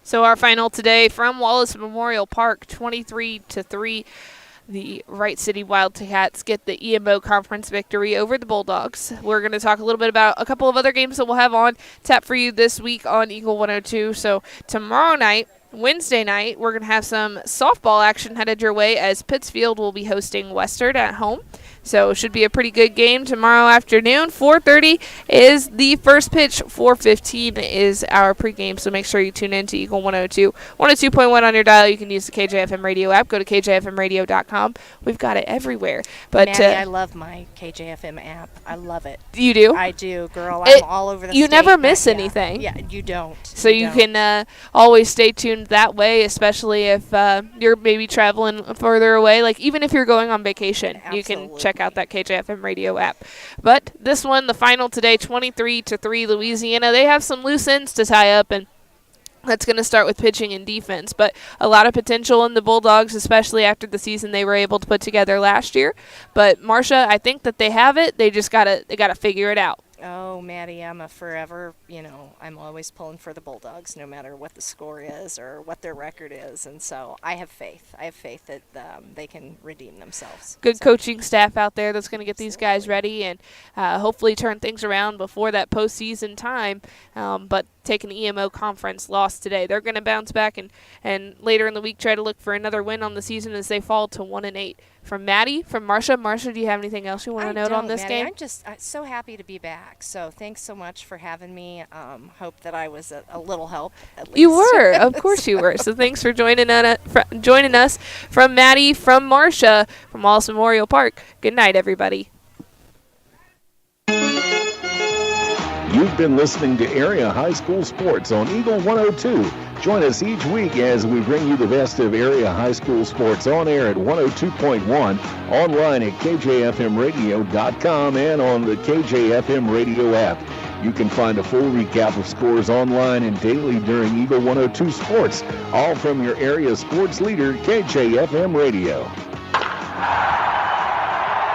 So our final today from Wallace Memorial Park, 23-3. The Wright City Wildcats get the EMO conference victory over the Bulldogs. We're going to talk a little bit about a couple of other games that we'll have on tap for you this week on Eagle 102. So tomorrow night, Wednesday night, we're going to have some softball action headed your way as Pittsfield will be hosting Western at home. So it should be a pretty good game tomorrow afternoon. 4:30 is the first pitch. 4:15 is our pregame. So make sure you tune in to Eagle 102. 102.1 on your dial. You can use the KJFM radio app. Go to KJFMradio.com. We've got it everywhere. But Maddie, I love my KJFM app. I love it. You do? I do, girl. I'm all over the state. You never miss anything. Yeah, you don't. So you can always stay tuned that way, especially if you're maybe traveling further away. Like even if you're going on vacation, you can check out that KJFM radio app. But this one, the final today, 23-3 Louisiana. They have some loose ends to tie up, and that's going to start with pitching and defense, but a lot of potential in the Bulldogs, especially after the season they were able to put together last year. But Marcia, I think that they have it. They just gotta figure it out. Oh, Maddie, I'm a forever, I'm always pulling for the Bulldogs no matter what the score is or what their record is. And so I have faith. I have faith that they can redeem themselves. Good coaching staff out there that's going to get these guys ready and hopefully turn things around before that postseason time. But take an EMO conference loss today. They're going to bounce back and later in the week try to look for another win on the season as they fall to 1-8. From Maddie, from Marcia. Marcia, do you have anything else you want to note on this Maddie. game? I'm just so happy to be back. So thanks so much for having me. Hope that I was a little help, at least. You were. Of course you were. So thanks for joining us from Maddie, from Marcia, from Wallace Memorial Park. Good night, everybody. You've been listening to Area High School Sports on Eagle 102. Join us each week as we bring you the best of area high school sports on air at 102.1, online at KJFMradio.com, and on the KJFM radio app. You can find a full recap of scores online and daily during Eagle 102 Sports, all from your area sports leader, KJFM Radio.